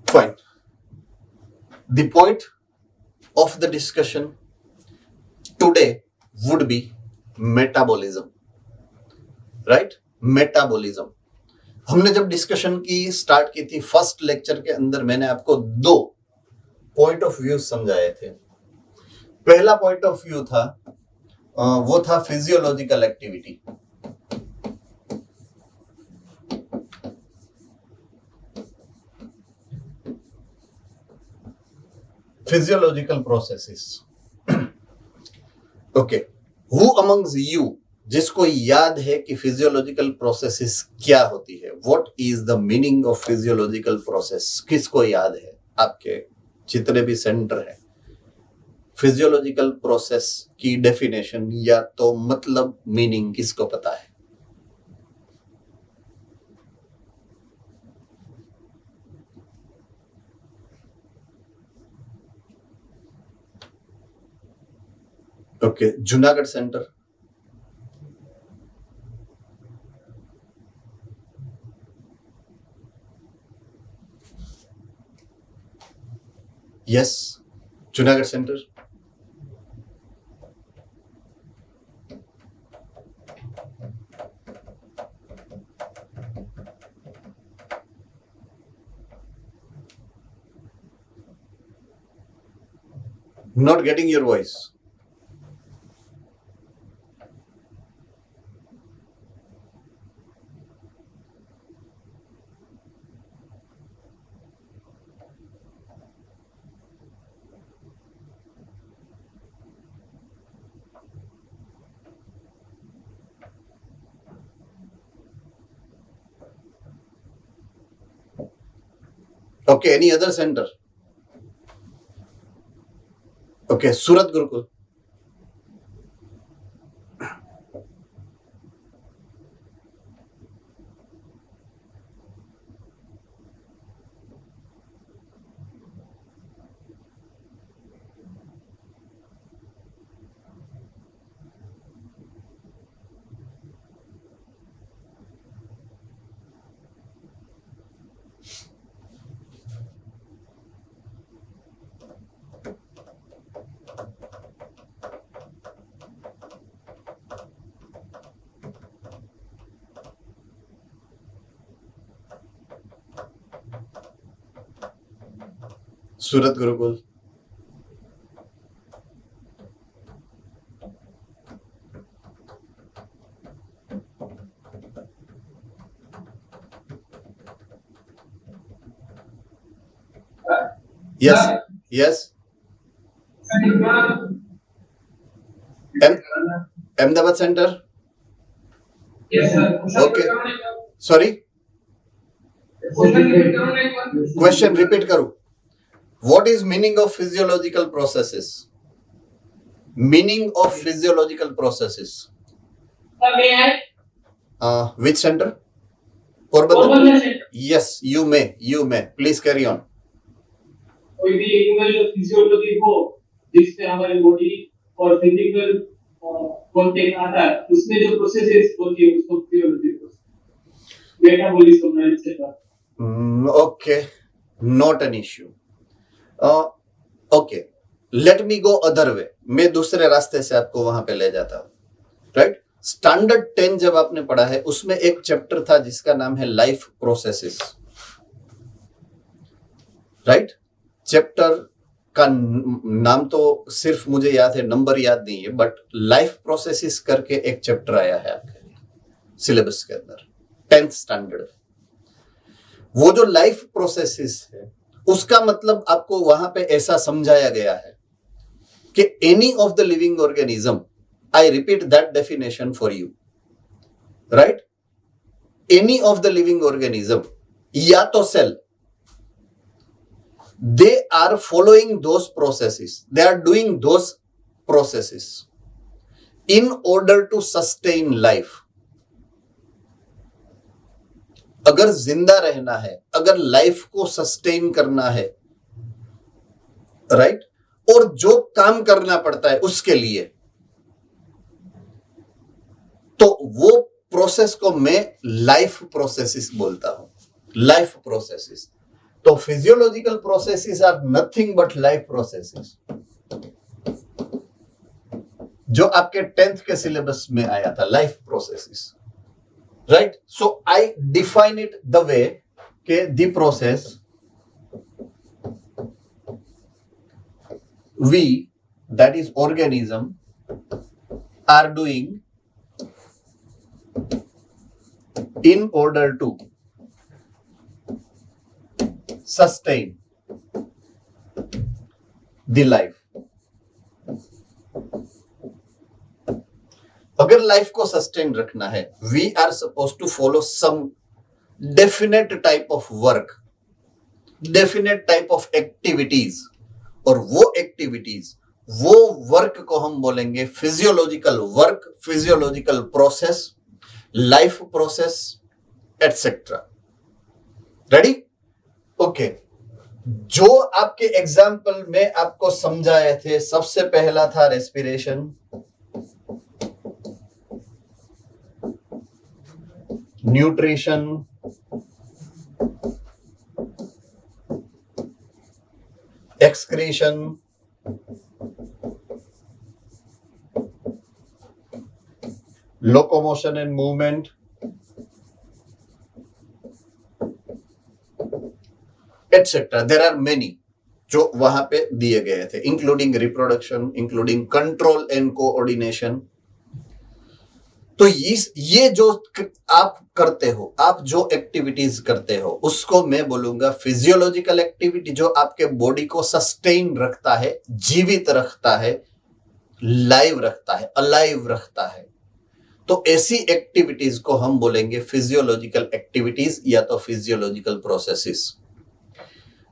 Fine. The point of the discussion today would be metabolism. Right? Metabolism. हमने जब डिस्कशन की स्टार्ट की थी फर्स्ट लेक्चर के अंदर, मैंने आपको दो पॉइंट ऑफ व्यू समझाए थे। पहला पॉइंट ऑफ व्यू था वो था physiological activity, physiological processes. Okay, who amongst you जिसको याद है कि फिजियोलॉजिकल प्रोसेसेस क्या होती है, what is the meaning of physiological process? किसको याद है? आपके जितने भी सेंटर है, फिजियोलॉजिकल प्रोसेस की डेफिनेशन या तो मतलब मीनिंग किसको पता है? Okay, Junagadh centre, yes, Junagadh centre. Not getting your voice. Okay, any other center? Okay, Surat Gurukul. Surat Gurukul. Yes, yes. Ahmedabad Center. Yes, sir. Okay. Sorry. Question repeat करूं. What is meaning of physiological processes? Meaning of physiological processes. May I? Which center? Porbandar. Porbandar center. Yes, you may. You may. Please carry on. कोई भी animal physiology हो जिससे हमारे body और physical contact आता है उसमें जो प्रोसेसेस होती है उसको physiology metabolism etcetera. Okay, not an issue. Okay, let me go other way. मैं दूसरे रास्ते से आपको वहां पे ले जाता हूँ. राइट? स्टैंडर्ड 10 जब आपने पढ़ा है उसमें एक चैप्टर था जिसका नाम है लाइफ प्रोसेसेस. राइट? चैप्टर का नाम तो सिर्फ मुझे याद है, नंबर याद नहीं है, बट लाइफ प्रोसेसेस करके एक चैप्टर आया है आपके लिए सिलेबस के अंदर 10th स्टैंडर्ड. वो जो लाइफ प्रोसेसेस है उसका मतलब आपको वहां पे ऐसा समझाया गया है कि any of the living organism, I repeat that definition for you, right? Any of the living organism या तो cell, they are following those processes, they are doing those processes in order to sustain life. अगर जिंदा रहना है, अगर life को sustain करना है, राइट, और जो काम करना पड़ता है उसके लिए, तो वो प्रोसेस को मैं लाइफ प्रोसेसेस बोलता हूं. Life processes. तो physiological processes are nothing but life processes, जो आपके 10th के सिलेबस में आया था, life processes. Right? So I define it the way के the process we, that is organism, are doing in order to sustain the life. अगर life को sustain रखना है, we are suppose to follow some definite type of work, definite type of activities, और वो activities, वो work को हम बोलेंगे physiological work, physiological process, life process etcetera. Ready? Okay. जो आपके एग्जाम्पल में आपको समझाए थे, सबसे पहला था respiration, nutrition, excretion, locomotion and movement, etc. There are many जो वहां पे दिए गए थे, including reproduction, including control and coordination. तो ये जो आप करते हो, आप जो एक्टिविटीज करते हो, उसको मैं बोलूंगा फिजियोलॉजिकल एक्टिविटी, जो आपके बॉडी को सस्टेन रखता है, जीवित रखता है, लाइव रखता है, अलाइव रखता है. तो ऐसी एक्टिविटीज को हम बोलेंगे फिजियोलॉजिकल एक्टिविटीज या तो फिजियोलॉजिकल प्रोसेसेस.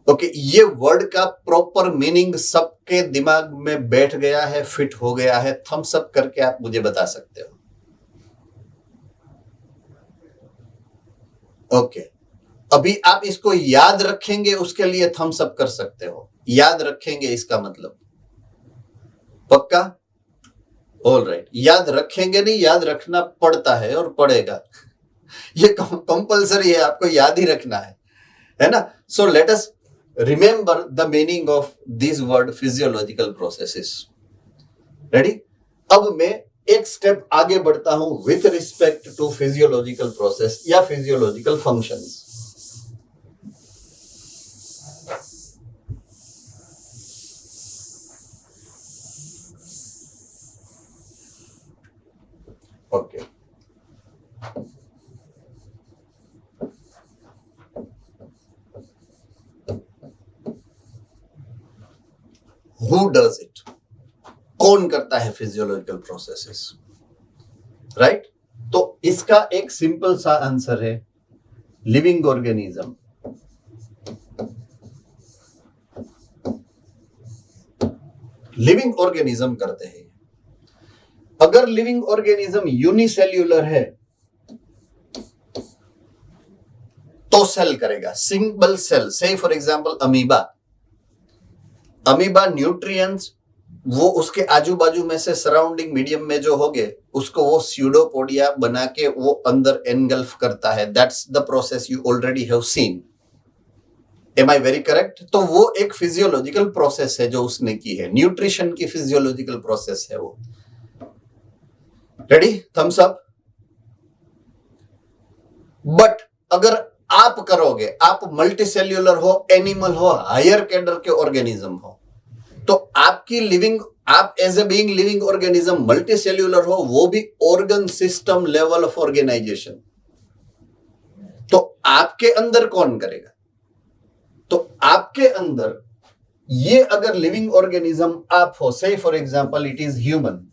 ओके, ये वर्ड का प्रॉपर मीनिंग सबके दिमाग में बैठ गया है, फिट हो गया है? थम्स अप करके आप मुझे बता सकते हो। ओके, अभी आप इसको याद रखेंगे, उसके लिए थम्स अप कर सकते हो। याद रखेंगे इसका मतलब पक्का? ऑल राइट, याद रखेंगे नहीं, याद रखना पड़ता है और पड़ेगा। ये कंपलसरी है, आपको याद ही रखना है ना? So let us remember the meaning of this word physiological processes. Ready? अब मैं एक स्टेप आगे बढ़ता हूं with respect to physiological process या physiological functions. Okay, who does it? कौन करता है फिजियोलॉजिकल प्रोसेसेस? राइट? तो इसका एक सिंपल सा आंसर है, लिविंग ऑर्गेनिज्म। लिविंग ऑर्गेनिज्म करते हैं। अगर लिविंग ऑर्गेनिज्म यूनिसेल्यूलर है तो सेल करेगा, सिंगल सेल। से for example amoeba. Amoeba nutrients वो उसके आजू बाजू में से सराउंडिंग मीडियम में जो होंगे उसको वो स्यूडोपोडिया बना के वो अंदर एनगल्फ करता है। That's the process you already have seen. Am I very correct? तो वो एक फिजियोलॉजिकल प्रोसेस है जो उसने की है, न्यूट्रिशन की फिजियोलॉजिकल प्रोसेस है वो। रेडी? Thumbs up. बट अगर आप करोगे, आप मल्टीसेल्यूलर हो, एनिमल हो, हायर कैडर के ऑर्गेनिज्म हो, तो आपकी लिविंग, आप as a being living organism multicellular हो, वो भी organ system level of organisation, तो आपके अंदर कौन करेगा? तो आपके अंदर ये अगर लिविंग ऑर्गेनिज्म आप हो, से for example it is human,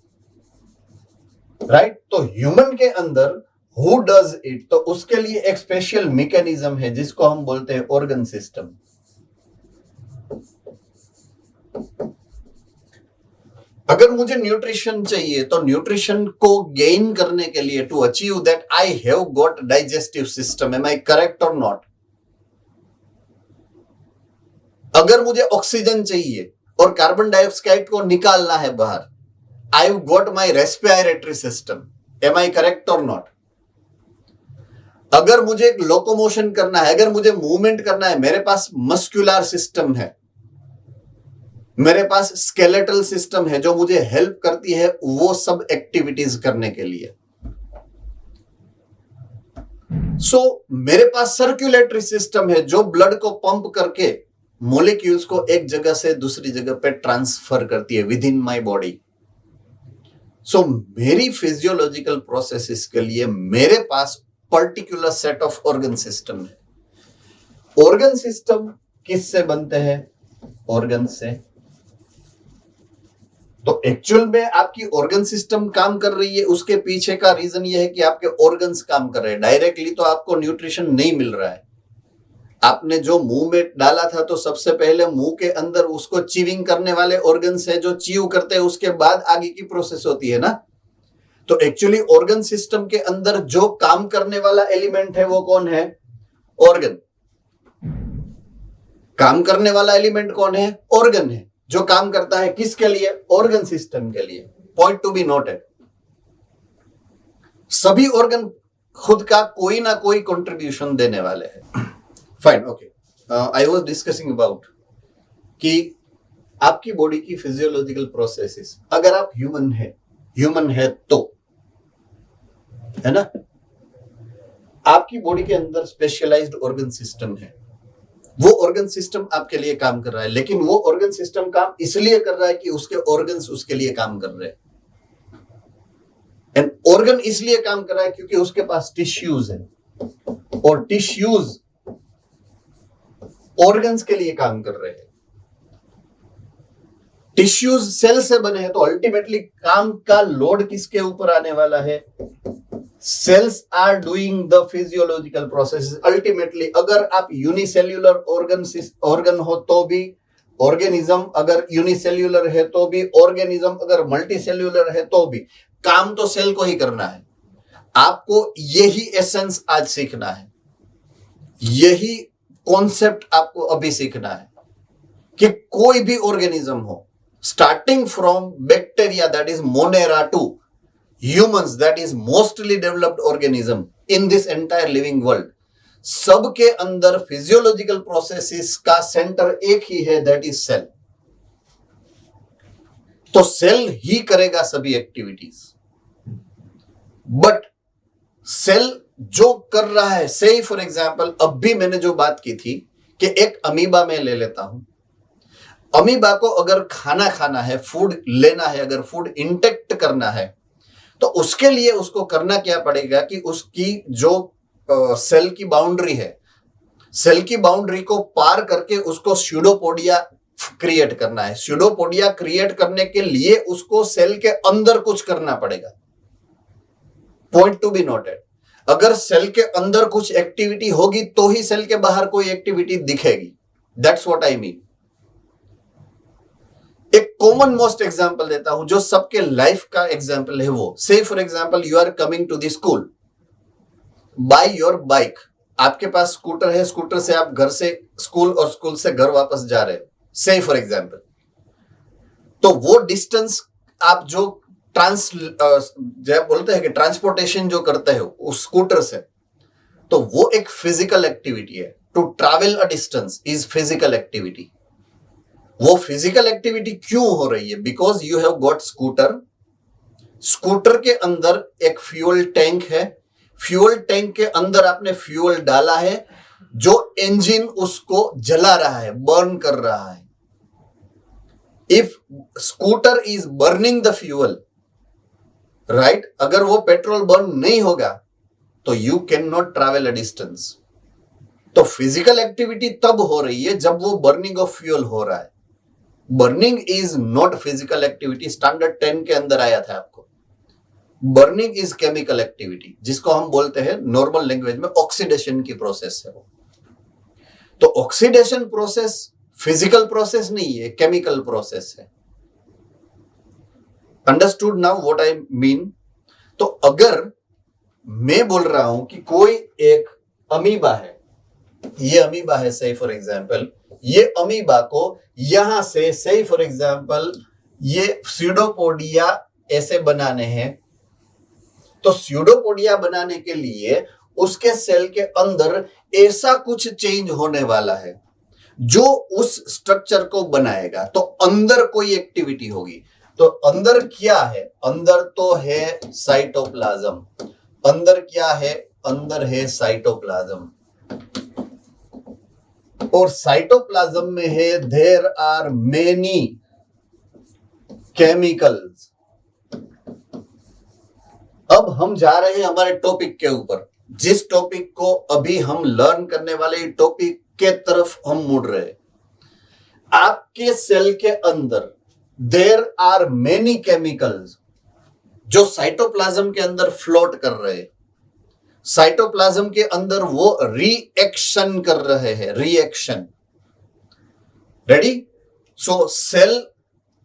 right? तो ह्यूमन के अंदर हु डज इट? तो उसके लिए एक स्पेशल मैकेनिज्म है जिसको हम बोलते हैं ऑर्गन सिस्टम। अगर मुझे न्यूट्रिशन चाहिए तो न्यूट्रिशन को गेन करने के लिए, to achieve that, I have got digestive system. Am I correct और नॉट? अगर मुझे ऑक्सीजन चाहिए और कार्बन डाइऑक्साइड को निकालना है बाहर, I have got my respiratory system. Am I correct और नॉट? अगर मुझे एक लोकोमोशन करना है, अगर मुझे मूवमेंट करना है, मेरे पास मस्कुलर सिस्टम है, मेरे पास स्केलेटल सिस्टम है जो मुझे हेल्प करती है वो सब एक्टिविटीज करने के लिए। सो मेरे पास सर्कुलेटरी सिस्टम है जो ब्लड को पंप करके मॉलिक्यूल्स को एक जगह से दूसरी जगह पे ट्रांसफर करती है विद इन माई बॉडी। सो मेरी फिजियोलॉजिकल प्रोसेसेस के लिए मेरे पास particular set of organ system है। ऑर्गन सिस्टम किससे बनते हैं? ऑर्गन से। तो एक्चुअल में आपकी ऑर्गन सिस्टम काम कर रही है, उसके पीछे का रीजन ये है कि आपके ऑर्गन्स काम कर रहे हैं। डायरेक्टली तो आपको न्यूट्रिशन नहीं मिल रहा है। आपने जो मुंह में डाला था तो सबसे पहले मुंह के अंदर उसको चीविंग करने वाले ऑर्गन्स है जो चीव करते हैं, उसके बाद आगे की प्रोसेस होती है ना। तो एक्चुअली ऑर्गन सिस्टम के अंदर जो काम करने वाला एलिमेंट है वो कौन है? ऑर्गन। काम करने वाला एलिमेंट कौन है? ऑर्गन है, जो काम करता है किसके लिए? ऑर्गन सिस्टम के लिए। Point to be noted. सभी ऑर्गन खुद का कोई ना कोई कंट्रीब्यूशन देने वाले हैं। Fine, okay. I was discussing about कि आपकी बॉडी की फिजियोलॉजिकल प्रोसेसेस, अगर आप ह्यूमन है तो, है ना, आपकी बॉडी के अंदर स्पेशलाइज्ड ऑर्गन सिस्टम है। वो ऑर्गन सिस्टम आपके लिए काम कर रहा है, लेकिन वो ऑर्गन सिस्टम काम इसलिए कर रहा है कि उसके ऑर्गन्स उसके लिए काम कर रहे हैं। एंड ऑर्गन इसलिए काम कर रहा है क्योंकि उसके पास टिश्यूज है, और टिश्यूज ऑर्गन्स के लिए काम कर रहे हैं। टिश्यूज सेल से बने हैं, तो अल्टीमेटली काम का लोड किसके ऊपर आने वाला है? cells are doing the physiological processes. Ultimately अगर आप यूनिसेल्युलर ऑर्गन हो तो भी ऑर्गेनिज्म, अगर यूनिसेल्युलर है तो भी ऑर्गेनिज्म, अगर मल्टीसेल्युलर है तो भी काम तो सेल को ही करना है। आपको यही एसेंस आज सीखना है, यही कॉन्सेप्ट आपको अभी सीखना है कि कोई भी ऑर्गेनिज्म हो, starting from bacteria that is monera to humans that is mostly developed organism in this entire living world, सबके अंदर फिजियोलॉजिकल प्रोसेसेस का सेंटर एक ही है, दैट इज सेल। तो सेल ही करेगा सभी एक्टिविटीज, बट सेल जो कर रहा है, से फॉर एग्जांपल अब भी मैंने जो बात की थी कि एक अमीबा में ले लेता हूं, अमीबा को अगर खाना खाना है, फूड लेना है, अगर फूड इंटेक्ट करना है, तो उसके लिए उसको करना क्या पड़ेगा कि उसकी जो सेल की बाउंड्री है, सेल की बाउंड्री को पार करके उसको स्यूडोपोडिया क्रिएट करना है। स्यूडोपोडिया क्रिएट करने के लिए उसको सेल के अंदर कुछ करना पड़ेगा। पॉइंट टू बी नोटेड, अगर सेल के अंदर कुछ एक्टिविटी होगी तो ही सेल के बाहर कोई एक्टिविटी दिखेगी। That's what I mean. एक कॉमन मोस्ट एग्जांपल देता हूं जो सबके लाइफ का एग्जांपल है वो, say for example you are coming to the school by your bike, आपके पास स्कूटर है, स्कूटर से आप घर से स्कूल और स्कूल से घर वापस जा रहे हो, से फॉर एग्जांपल। तो वो डिस्टेंस आप जो बोलते हैं कि ट्रांसपोर्टेशन जो करते हो उस स्कूटर से, तो वो एक फिजिकल एक्टिविटी है। To travel a distance is physical activity. वो फिजिकल एक्टिविटी क्यों हो रही है? Because you have got scooter, scooter के अंदर एक फ्यूल टैंक है, फ्यूल टैंक के अंदर आपने फ्यूल डाला है, जो इंजन उसको जला रहा है, बर्न कर रहा है। If scooter is burning the fuel, right, अगर वो पेट्रोल बर्न नहीं होगा तो you can not travel a distance. तो फिजिकल एक्टिविटी तब हो रही है जब वो बर्निंग ऑफ फ्यूल हो रहा है। Burning is not physical activity, standard 10 के अंदर आया था आपको। बर्निंग इज केमिकल एक्टिविटी, जिसको हम बोलते हैं नॉर्मल लैंग्वेज में ऑक्सीडेशन की प्रोसेस है वो। तो ऑक्सीडेशन प्रोसेस फिजिकल प्रोसेस नहीं है, केमिकल प्रोसेस है। Understood now what I mean? तो अगर मैं बोल रहा हूं कि कोई एक अमीबा है, ये अमीबा है से फॉर एग्जांपल, ये अमीबा को यहां से फॉर एग्जांपल ये स्यूडोपोडिया ऐसे बनाने हैं, तो स्यूडोपोडिया बनाने के लिए उसके सेल के अंदर ऐसा कुछ चेंज होने वाला है जो उस स्ट्रक्चर को बनाएगा। तो अंदर कोई एक्टिविटी होगी। तो अंदर क्या है? अंदर तो है साइटोप्लाज्म। अंदर क्या है? अंदर है साइटोप्लाज्म। और साइटोप्लाज्म में है देयर आर मेनी केमिकल्स। अब हम जा रहे हैं हमारे टॉपिक के ऊपर, जिस टॉपिक को अभी हम लर्न करने वाले टॉपिक के तरफ हम मुड़ रहे हैं। आपके सेल के अंदर देयर आर मेनी केमिकल्स जो साइटोप्लाज्म के अंदर फ्लोट कर रहे हैं। साइटोप्लाज्म के अंदर वो रिएक्शन कर रहे हैं, रिएक्शन। रेडी? सो सेल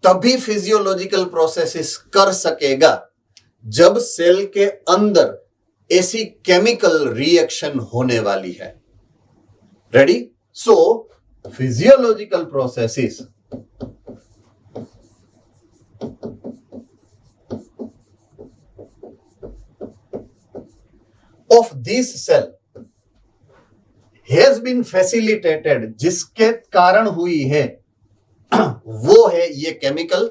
तभी फिजियोलॉजिकल प्रोसेसेस कर सकेगा जब सेल के अंदर ऐसी केमिकल रिएक्शन होने वाली है। Ready? So physiological processes of this cell has been facilitated, जिसके कारण हुई है वो है ये केमिकल,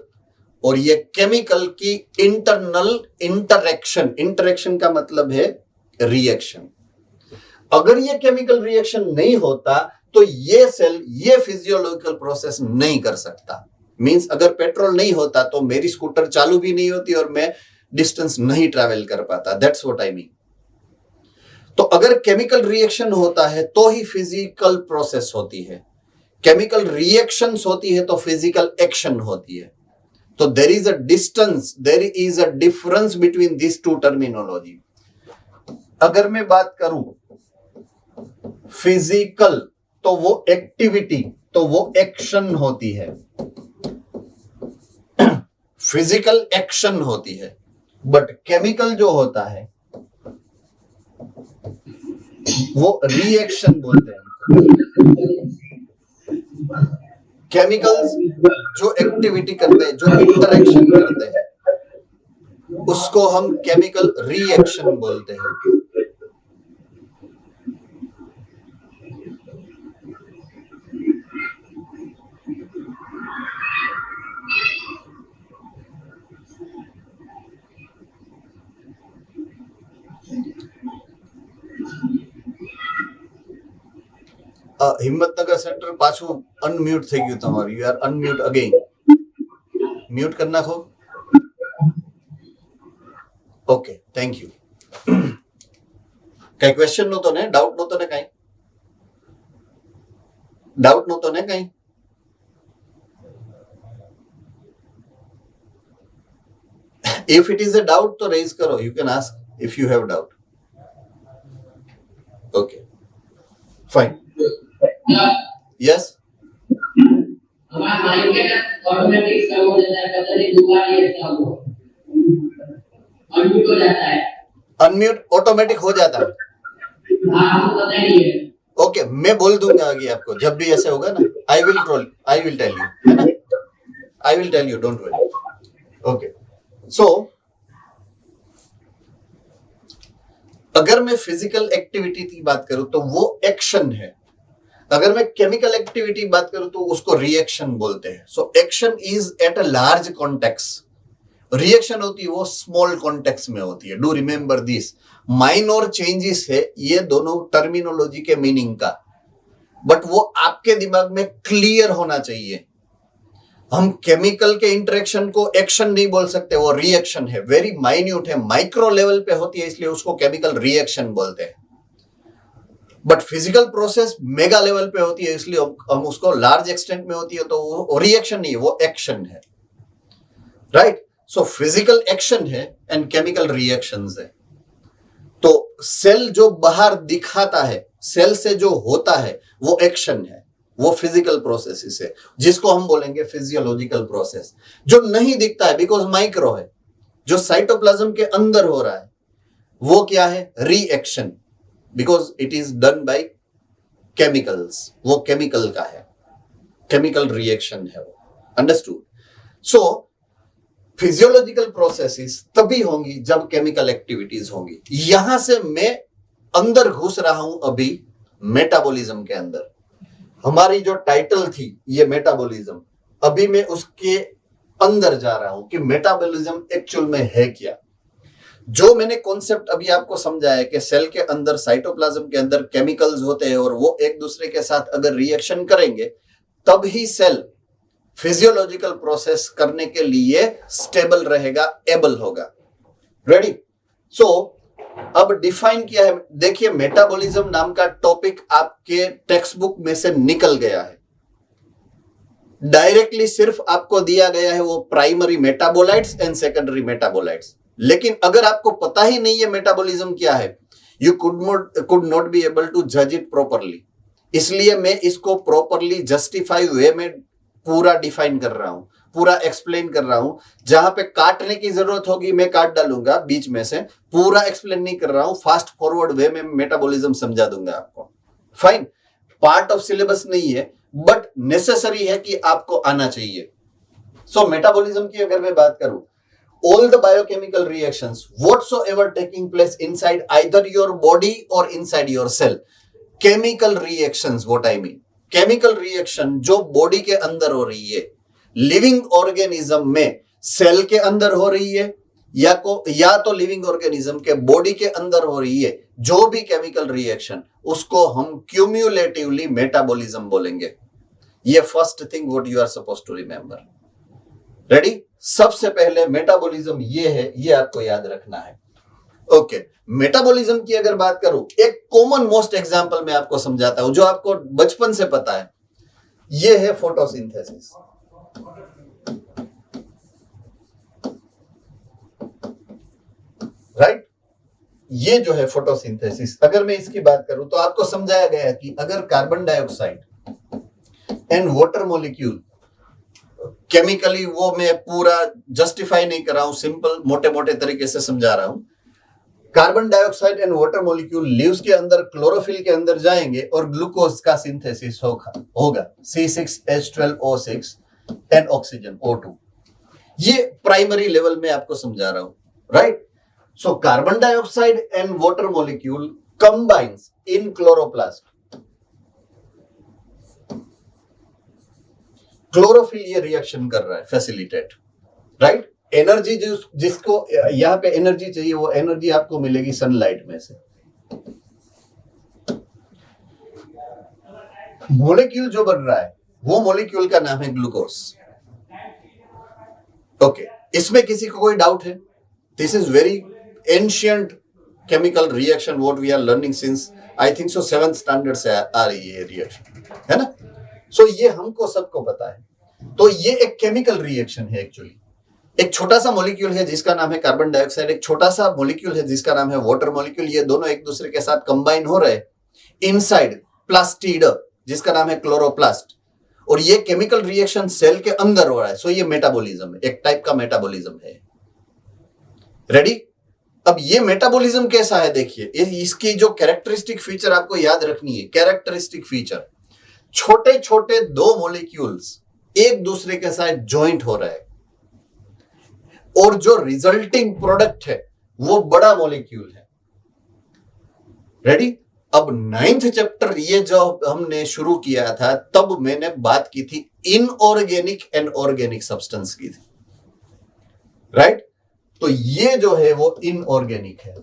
और ये केमिकल की इंटरनल इंटरेक्शन। इंटरेक्शन का मतलब है रिएक्शन। अगर ये केमिकल रिएक्शन नहीं होता तो ये सेल ये फिजियोलॉजिकल प्रोसेस नहीं कर सकता। मींस अगर पेट्रोल नहीं होता तो मेरी स्कूटर चालू भी नहीं होती और मैं डिस्टेंस नहीं ट्रैवल कर पाता। That's what I mean. तो अगर केमिकल रिएक्शन होता है तो ही फिजिकल प्रोसेस होती है, केमिकल रिएक्शंस होती है तो फिजिकल एक्शन होती है। तो there is a distance, there is a difference between this two terminology. अगर मैं बात करूं फिजिकल, तो वो एक्टिविटी, तो वो एक्शन होती है, फिजिकल एक्शन होती है। बट केमिकल जो होता है वो रिएक्शन बोलते हैं। केमिकल्स जो एक्टिविटी करते हैं, जो इंटरेक्शन करते हैं, उसको हम केमिकल रिएक्शन बोलते हैं। હિંમતનગર સેન્ટર પાછું અનમ્યુટ થઈ ગયું તમારું. You are unmute again. Mute કરી નાખો. Okay, thank you. કઈ ક્વેશ્ચન નહોતો ને? ડાઉટ નહોતો ને? કઈ ડાઉટ નહોતો ને? કઈ if it is a doubt तो raise करो. You can ask if you have doubt. Okay, fine. Yes. हमारा माइंड के ऑटोमेटिक कम हो जाता है, पता नहीं दोबारा ये कम हो अनम्यूट हो जाता है. अनम्यूट ऑटोमेटिक हो जाता है. हाँ, हमको पता ही है. ओके, मैं बोल दूंगा आगे आपको जब भी ऐसे होगा ना. आई विल टेल यू, है ना? I will tell you, don't worry. Okay, so अगर मैं फिजिकल एक्टिविटी की बात करूं तो वो एक्शन है. अगर मैं केमिकल एक्टिविटी की बात करूं तो उसको रिएक्शन बोलते हैं. So action is at a large context, reaction होती है वो स्मॉल कॉन्टेक्स्ट में होती है. Do remember this. Minor changes है ये दोनों टर्मिनोलॉजी के मीनिंग का, बट वो आपके दिमाग में क्लियर होना चाहिए. हम केमिकल के इंटरेक्शन को एक्शन नहीं बोल सकते, वो रिएक्शन है. वेरी माइन्यूट है, माइक्रो लेवल पे होती है, इसलिए उसको केमिकल रिएक्शन बोलते हैं. But physical process mega level पे होती है, इसलिए हम उसको लार्ज एक्सटेंट में होती है, तो वो रिएक्शन नहीं है, वो एक्शन है. राइट. सो फिजिकल एक्शन है एंड केमिकल रिएक्शंस है. तो सेल जो बाहर दिखाता है, सेल से जो होता है वो एक्शन है, वो फिजिकल प्रोसेस है, जिसको हम बोलेंगे फिजियोलॉजिकल प्रोसेस. जो नहीं दिखता है बिकॉज माइक्रो है, जो साइटोप्लाज्म के अंदर हो रहा है वो क्या है? Reaction, because it is done by chemicals. वो केमिकल का है, केमिकल रिएक्शन है वो. अंडरस्टूड. सो फिजियोलॉजिकल प्रोसेसेस तभी होंगी जब केमिकल एक्टिविटीज होंगी. यहां से मैं अंदर घुस रहा हूं अभी मेटाबॉलिज्म के अंदर. हमारी जो टाइटल थी ये मेटाबॉलिज्म, अभी मैं उसके अंदर जा रहा हूं कि मेटाबॉलिज्म एक्चुअल में है क्या. जो मैंने कॉन्सेप्ट अभी आपको समझाया कि सेल के अंदर, साइटोप्लाज्म के अंदर केमिकल्स होते हैं और वो एक दूसरे के साथ अगर रिएक्शन करेंगे तब ही सेल फिजियोलॉजिकल प्रोसेस करने के लिए स्टेबल रहेगा, एबल होगा. रेडी. सो अब डिफाइन किया है. देखिए, मेटाबॉलिज्म नाम का टॉपिक आपके टेक्स्ट बुक में से निकल गया है. डायरेक्टली सिर्फ आपको दिया गया है वो primary metabolites and secondary metabolites. लेकिन अगर आपको पता ही नहीं है मेटाबॉलिज्म क्या है, you could not be able to जज इट प्रॉपरली. इसलिए मैं इसको प्रॉपरली जस्टिफाई वे में पूरा डिफाइन कर रहा हूं, पूरा एक्सप्लेन कर रहा हूं. जहां पे काटने की जरूरत होगी मैं काट डालूंगा बीच में से. पूरा एक्सप्लेन नहीं कर रहा हूं, फास्ट फॉरवर्ड वे में मेटाबॉलिज्म समझा दूंगा आपको. फाइन. पार्ट ऑफ सिलेबस नहीं है बट नेसेसरी है कि आपको आना चाहिए. सो मेटाबॉलिज्म की अगर मैं बात करूं, all the biochemical reactions whatsoever taking place inside either your body or inside your cell, chemical reactions, what I mean, chemical reaction जो बॉडी के अंदर हो रही है, लिविंग ऑर्गेनिज्म में सेल के अंदर हो रही है या तो लिविंग ऑर्गेनिज्म के बॉडी के अंदर हो रही है, जो भी केमिकल रिएक्शन, उसको हम क्यूम्युलेटिवली मेटाबॉलिज्म बोलेंगे. ये first thing what you are suppose to remember. Ready. सबसे पहले मेटाबॉलिज्म ये है, ये आपको याद रखना है. ओके. मेटाबॉलिज्म की अगर बात करूं, एक कॉमन मोस्ट एग्जांपल मैं आपको समझाता हूं जो आपको बचपन से पता है. ये है फोटोसिंथेसिस. राइट. ये जो है फोटोसिंथेसिस, अगर मैं इसकी बात करूं तो आपको समझाया गया कि अगर carbon dioxide and water molecule, chemically वो मैं पूरा जस्टिफाई नहीं कर रहा हूं, सिंपल मोटे मोटे तरीके से समझा रहा हूं। Carbon dioxide and water molecule leaves के अंदर क्लोरोफिल के अंदर जाएंगे और ग्लूकोज का सिंथेसिस होगा C6H12O6 एंड ऑक्सीजन O2। ये प्राइमरी लेवल में आपको समझा रहा हूं, right. So carbon dioxide and water molecule combines in chloroplast. Chlorophyll ये रिएक्शन कर रहा है, फैसिलिटेट, राइट। एनर्जी जिसको यहां पे एनर्जी चाहिए, वो एनर्जी आपको मिलेगी सनलाइट में से। मॉलिक्यूल जो बन रहा है वो मॉलिक्यूल का नाम है ग्लूकोज। ओके, इसमें किसी को कोई डाउट है? This is very ancient chemical reaction what we are learning since I think so 7th standard से आ रही है रिएक्शन, है ना। सो ये हमको सबको पता है। तो ये एक केमिकल रिएक्शन है एक्चुअली। एक छोटा सा मॉलिक्यूल है जिसका नाम है कार्बन डाइऑक्साइड, एक छोटा सा मॉलिक्यूल है जिसका नाम है वाटर मॉलिक्यूल। ये दोनों एक दूसरे के साथ कंबाइन हो रहे इनसाइड प्लास्टिड जिसका नाम है क्लोरोप्लास्ट, और ये केमिकल रिएक्शन सेल के अंदर हो रहा है। सो ये मेटाबॉलिज्म है, एक टाइप का मेटाबॉलिज्म है। रेडी? अब ये मेटाबॉलिज्म कैसा है देखिए, इसकी जो कैरेक्टरिस्टिक फीचर आपको याद रखनी है। कैरेक्टरिस्टिक फीचर, छोटे छोटे दो मॉलिक्यूल्स एक दूसरे के साथ ज्वाइंट हो रहे हैं और जो रिजल्टिंग प्रोडक्ट है वो बड़ा मॉलिक्यूल है। रेडी? अब 9th चैप्टर ये जो हमने शुरू किया था तब मैंने बात की थी इनऑर्गेनिक एंड ऑर्गेनिक सब्सटेंस की थी, राइट। तो ये जो है वो इनऑर्गेनिक है।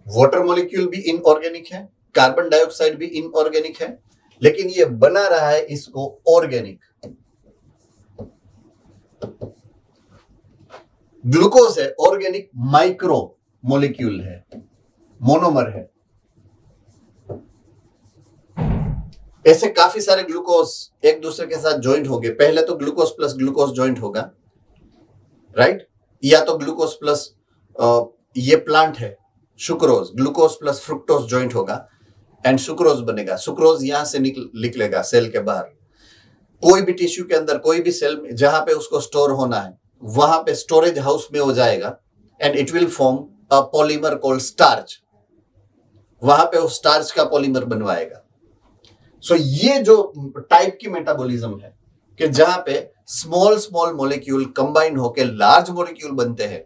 वाटर मॉलिक्यूल भी इनऑर्गेनिक है, कार्बन डाइऑक्साइड भी इनऑर्गेनिक है, लेकिन ये बना रहा है इसको ऑर्गेनिक। ग्लूकोज है ऑर्गेनिक, माइक्रो मॉलिक्यूल है, मोनोमर है। ऐसे काफी सारे ग्लूकोज एक दूसरे के साथ ज्वाइंट होंगे। पहले तो ग्लूकोज प्लस ग्लूकोज ज्वाइंट होगा, राइट, या तो ग्लूकोज प्लस ये प्लांट है sucrose, glucose plus fructose joint होगा एंड सुक्रोज बनेगा। सुक्रोज यहां से निकलेगा सेल के बाहर। कोई भी टिश्यू के अंदर, कोई भी सेल में जहां पे उसको स्टोर होना है वहां पे स्टोरेज हाउस में हो जाएगा and it will form a polymer called starch. वहां पे वो स्टार्च का पॉलीमर बनवाएगा। सो ये जो टाइप की मेटाबॉलिज्म है कि जहां पे स्मॉल स्मॉल मॉलिक्यूल कंबाइन होकर लार्ज मॉलिक्यूल बनते हैं,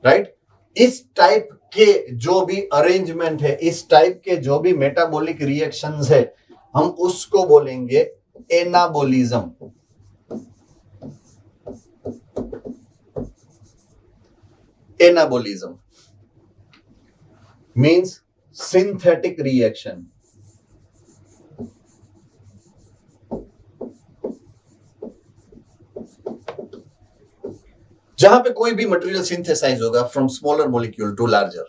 राइट। इस टाइप के जो भी अरेंजमेंट है, इस टाइप के जो भी मेटाबॉलिक रिएक्शंस है, हम उसको बोलेंगे anabolism. Anabolism means synthetic reaction. जहां पे कोई भी मटेरियल सिंथेसाइज होगा from smaller molecule to larger,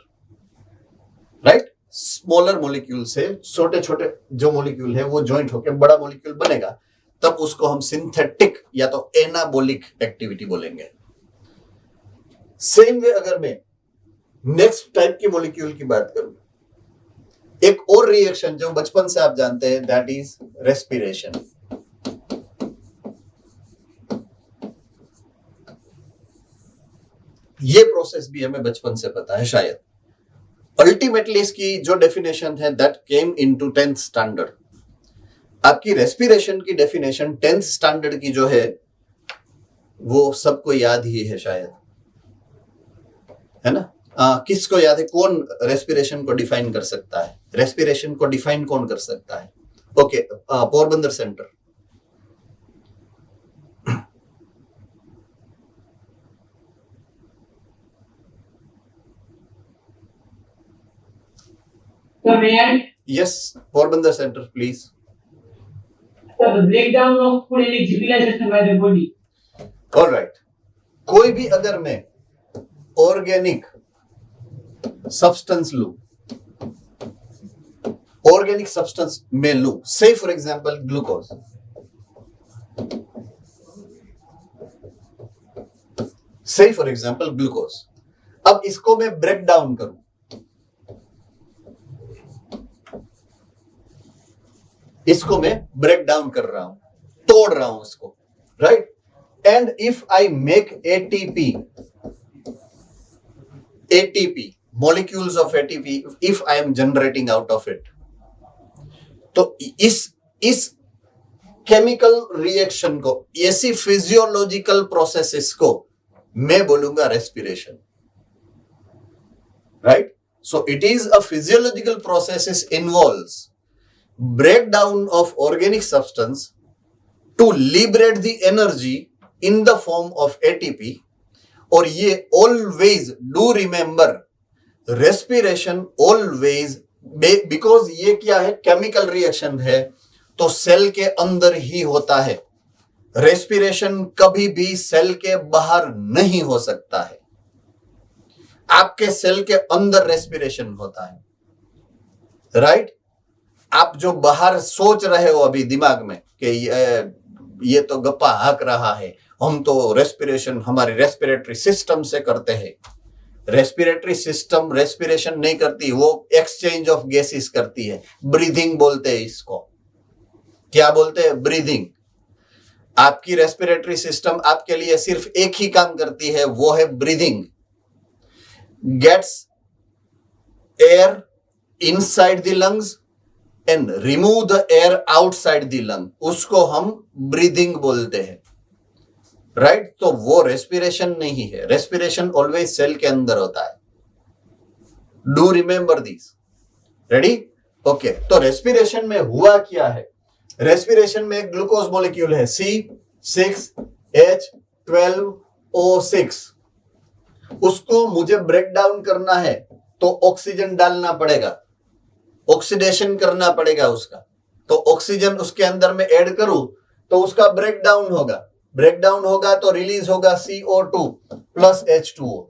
right. Smaller molecule से छोटे छोटे जो मॉलिक्यूल है वो ज्वाइंट होकर बड़ा मॉलिक्यूल बनेगा, तब उसको हम सिंथेटिक या तो एनाबॉलिक एक्टिविटी बोलेंगे। सेम वे अगर मैं नेक्स्ट टाइप की मॉलिक्यूल की बात करूं, एक और रिएक्शन जो बचपन से आप जानते हैं, दैट इज रेस्पिरेशन। ये प्रोसेस भी हमें बचपन से पता है शायद। अल्टीमेटली इसकी जो डेफिनेशन है that came into 10th standard. आपकी रेस्पिरेशन की डेफिनेशन 10th स्टैंडर्ड की जो है वो सबको याद ही है शायद, है ना। किसको याद है? कौन रेस्पिरेशन को डिफाइन कर सकता है? रेस्पिरेशन को डिफाइन कौन कर सकता है? Okay, Porbandar centre. So may I? Yes, Porbandar Center, please. So the breakdown of food and its utilization by the body. All right. कोई भी अगर मैं ऑर्गेनिक सब्सटेंस लूं, ऑर्गेनिक सब्सटेंस में लूं, से फॉर एग्जांपल ग्लूकोज, से फॉर एग्जांपल ग्लूकोज। अब इसको मैं ब्रेक डाउन करूं, इसको मैं ब्रेक डाउन कर रहा हूं, तोड़ रहा हूं इसको, right. And if I make ATP, molecules of ATP, if I am generating out of it, तो इस केमिकल रिएक्शन को, ऐसी फिजियोलॉजिकल प्रोसेसेस को मैं बोलूंगा respiration, right. So it is a physiological processes involves breakdown of organic substance to liberate the energy in the form of ATP। और ये always do remember respiration always, because ये क्या है, केमिकल रिएक्शन है, तो सेल के अंदर ही होता है। रेस्पिरेशन कभी भी सेल के बाहर नहीं हो सकता है, आपके सेल के अंदर रेस्पिरेशन होता है, राइट। आप जो बाहर सोच रहे हो अभी दिमाग में कि ये तो गप्पा हाँक रहा है, हम तो रेस्पिरेशन हमारी रेस्पिरेटरी सिस्टम से करते हैं। रेस्पिरेटरी सिस्टम रेस्पिरेशन नहीं करती, वो एक्सचेंज ऑफ गैसेस करती है, ब्रीदिंग बोलते हैं इसको। क्या बोलते हैं? ब्रीदिंग। आपकी रेस्पिरेटरी सिस्टम आपके लिए सिर्फ एक ही काम करती है, वो है breathing. Gets air inside the lungs and remove the air outside the lung, उसको हम ब्रीदिंग बोलते हैं, राइट। तो वो रेस्पिरेशन नहीं है, रेस्पिरेशन ऑलवेज सेल के अंदर होता है। Do remember this, ready? Okay. तो रेस्पिरेशन में हुआ क्या है? रेस्पिरेशन में एक ग्लूकोज मॉलिक्यूल है C6H12O6, उसको मुझे ब्रेक डाउन करना है तो ऑक्सीजन डालना पड़ेगा, ऑक्सीडेशन करना पड़ेगा उसका। तो ऑक्सीजन उसके अंदर में ऐड करूं तो उसका ब्रेक डाउन होगा, ब्रेक डाउन होगा तो रिलीज होगा CO2 plus H2O,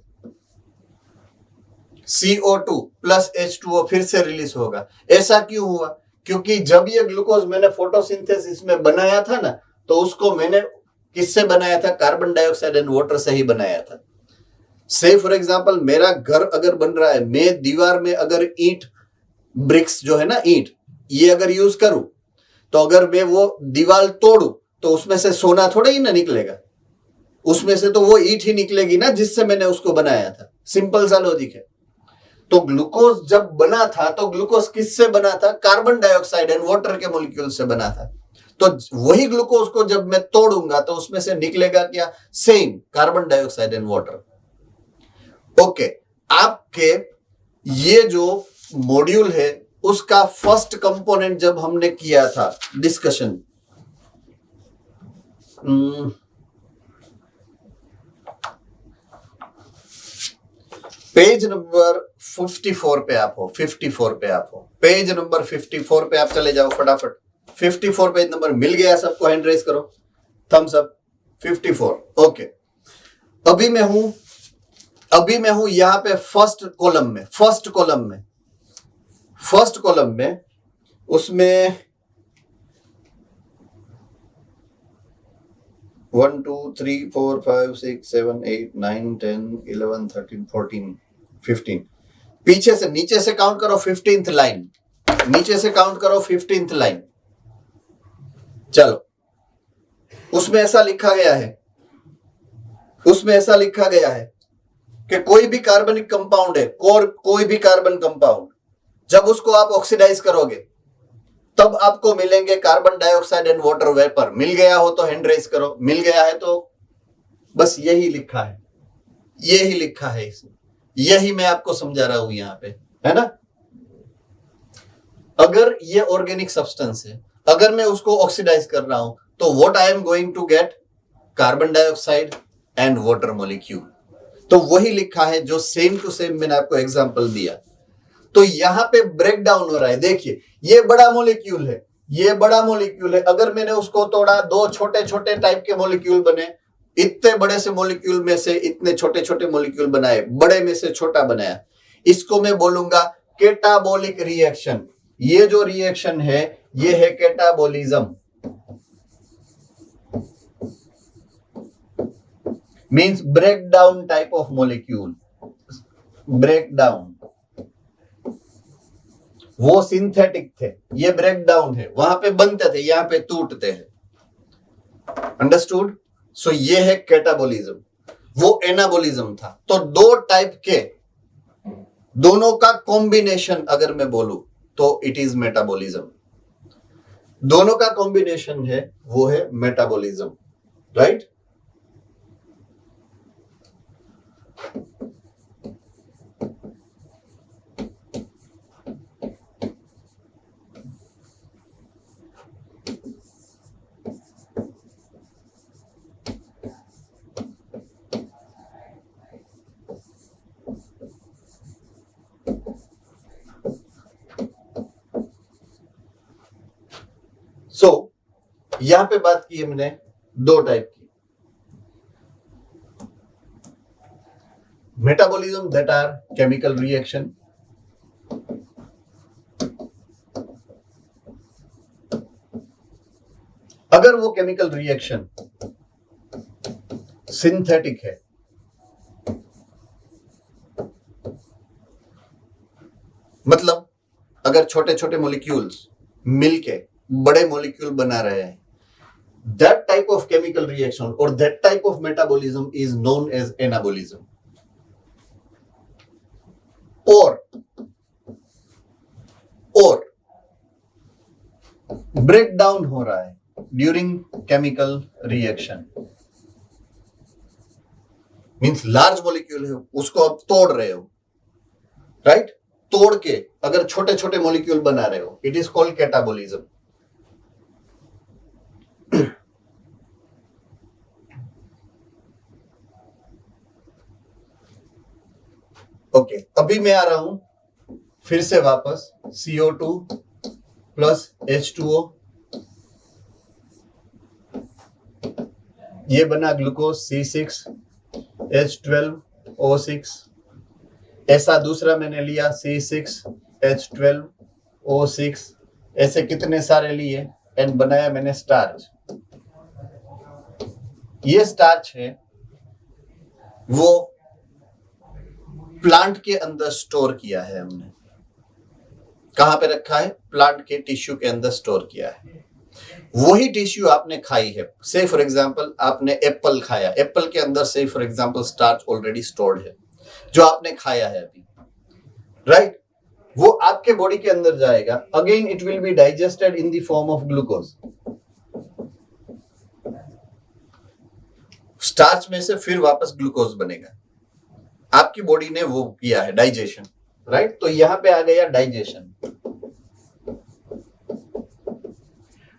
CO2 plus H2O फिर से रिलीज होगा। ऐसा क्यों हुआ? क्योंकि जब ये ग्लूकोज मैंने फोटोसिंथेसिस में बनाया था ना, तो उसको मैंने किससे बनाया था? कार्बन डाइऑक्साइड एंड वाटर से ही बनाया था। से फॉर एग्जांपल मेरा घर अगर बन रहा है, मैं दीवार में अगर ईंट ब्रिक्स जो है ना, ईंट, ये अगर यूज करूं तो अगर मैं वो दीवार तोड़ू तो उसमें से सोना थोड़ा ही ना निकलेगा, उसमें से तो वो ईंट ही निकलेगी ना जिससे मैंने उसको बनाया था। सिंपल सा लॉजिक है। तो ग्लूकोज जब बना था तो ग्लूकोज किससे बना था? कार्बन डाइऑक्साइड एंड वाटर के मॉलिक्यूल से बना था। तो वही ग्लूकोज को जब मैं तोड़ूंगा तो उसमें से निकलेगा क्या? Same carbon dioxide and water. Okay, आपके ये जो मॉड्यूल है उसका फर्स्ट कंपोनेंट जब हमने किया था डिस्कशन, पेज नंबर 54 पे आप हो, 54 पे आप हो, पेज नंबर 54 पे आप चले जाओ फटाफट। 54 पेज नंबर मिल गया सबको? हैंड रेज करो, थम्स अप। 54, ओके। अभी मैं हूं यहां पे फर्स्ट कॉलम में उसमें 1 2 3 4 5 6 7 8 9 10 11 13 14 15, पीछे से नीचे से काउंट करो 15th लाइन, नीचे से काउंट करो 15th लाइन। चलो, उसमें ऐसा लिखा गया है कि कोई भी कार्बनिक कंपाउंड है, कोई भी कार्बन कंपाउंड, जब उसको आप ऑक्सीडाइज करोगे तब आपको मिलेंगे carbon dioxide and water vapour. मिल गया हो तो हैंड रेज करो, मिल गया है तो बस यही लिखा है इसमें, यही मैं आपको समझा रहा हूं यहां पे, है ना। अगर ये ऑर्गेनिक सब्सटेंस है, अगर मैं उसको ऑक्सीडाइज कर रहा हूं तो what I am going to get? Carbon dioxide and water molecule. तो वही लिखा है जो सेम टू सेम मैंने आपको एग्जांपल दिया। तो यहां पे ब्रेक डाउन हो रहा है। देखिए, ये बड़ा मॉलिक्यूल है, अगर मैंने उसको तोड़ा, दो छोटे छोटे टाइप के मॉलिक्यूल बने, इतने बड़े से मॉलिक्यूल में से इतने छोटे छोटे मॉलिक्यूल बनाए, बड़े में से छोटा बनाया, इसको मैं बोलूंगा कैटाबोलिक रिएक्शन। ये जो रिएक्शन है ये है catabolism. Means break down type of molecule, break down, वो सिंथेटिक थे, ये ब्रेक डाउन है, वहां पे बनते थे, यहां पे टूटते हैं। अंडरस्टूड? सो ये है कैटाबोलिज्म, वो एनाबोलिज्म था। तो दो टाइप के, दोनों का कॉम्बिनेशन अगर मैं बोलूं तो इट इज मेटाबॉलिज्म। दोनों का कॉम्बिनेशन है, वो है मेटाबॉलिज्म, राइट? सो यहां पे बात की हमने दो टाइप की, metabolism that are chemical reaction, अगर वो केमिकल रिएक्शन सिंथेटिक है, मतलब अगर छोटे छोटे मॉलिक्यूल्स मिलके बड़े मॉलिक्यूल बना रहे हैं, that type of chemical reaction or that type of metabolism is known as anabolism. और ब्रेक डाउन हो रहा है during chemical reaction, means large molecule है, उसको आप तोड़ रहे हो, राइट? तोड़ के अगर छोटे छोटे मॉलिक्यूल बना रहे हो, it is called catabolism. Okay, अभी मैं आ रहा हूं फिर से वापस CO2 प्लस H2O, ये बना ग्लूकोज C6H12O6, ऐसा दूसरा मैंने लिया C6H12O6, ऐसे कितने सारे लिए एंड बनाया मैंने स्टार्च। ये स्टार्च है वो प्लांट के अंदर स्टोर किया है हमने। कहां पे रखा है? प्लांट के टिश्यू के अंदर स्टोर किया है। वही टिश्यू आपने खाई है, से फॉर एग्जांपल आपने एप्पल खाया, एप्पल के अंदर से for example starch already stored है जो आपने खाया है अभी, राइट? वो आपके बॉडी के अंदर जाएगा, again it will be digested in the form of glucose. Starch में से फिर वापस ग्लूकोज बनेगा, आपकी बॉडी ने वो किया है डाइजेशन, राइट? तो यहां पे आ गया digestion.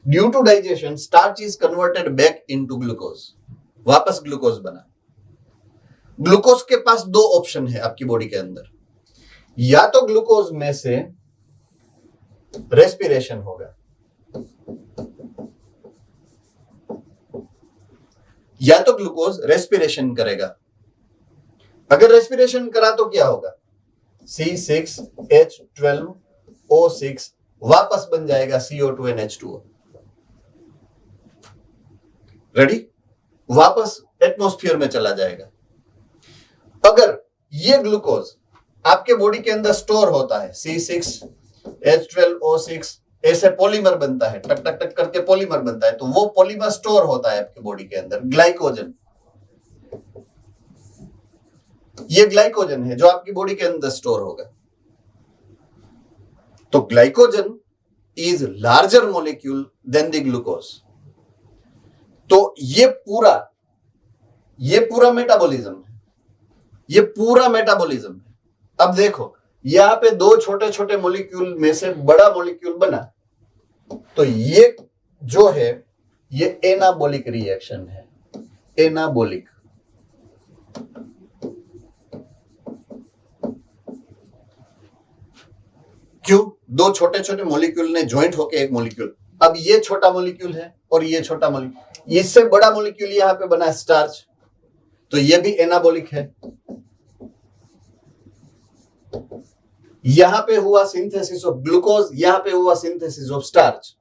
Due to digestion starch is converted back into glucose, वापस ग्लूकोज बना। ग्लूकोज के पास दो ऑप्शन है आपकी बॉडी के अंदर, या तो ग्लूकोज में से रेस्पिरेशन होगा, या तो ग्लूकोज रेस्पिरेशन करेगा। अगर रेस्पिरेशन करा तो क्या होगा? C6H12O6 वापस बन जाएगा CO2 and H2O, रेडी? वापस एटमॉस्फेयर में चला जाएगा। अगर ये ग्लूकोज आपके बॉडी के अंदर स्टोर होता है, C6H12O6 ऐसे पॉलीमर बनता है, टक टक टक करके पॉलीमर बनता है, तो वो पॉलीमर स्टोर होता है आपके बॉडी के अंदर, ग्लाइकोजन। ये ग्लाइकोजन है जो आपकी बॉडी के अंदर स्टोर होगा। तो glycogen is larger molecule than the glucose. तो ये पूरा मेटाबॉलिज्म है, ये पूरा मेटाबॉलिज्म है। अब देखो यहां पे दो छोटे छोटे मॉलिक्यूल में से बड़ा मॉलिक्यूल बना, तो ये जो है ये एनाबॉलिक रिएक्शन है, एनाबॉलिक। क्यों? दो छोटे छोटे मॉलिक्यूल ने ज्वाइंट होके एक मॉलिक्यूल, अब ये छोटा मॉलिक्यूल है और ये छोटा मॉलिक्यूल, इससे बड़ा मॉलिक्यूल यहां पे बना स्टार्च, तो ये भी एनाबॉलिक है। यहां पे हुआ सिंथेसिस ऑफ ग्लूकोज, यहां पे हुआ सिंथेसिस ऑफ स्टार्च,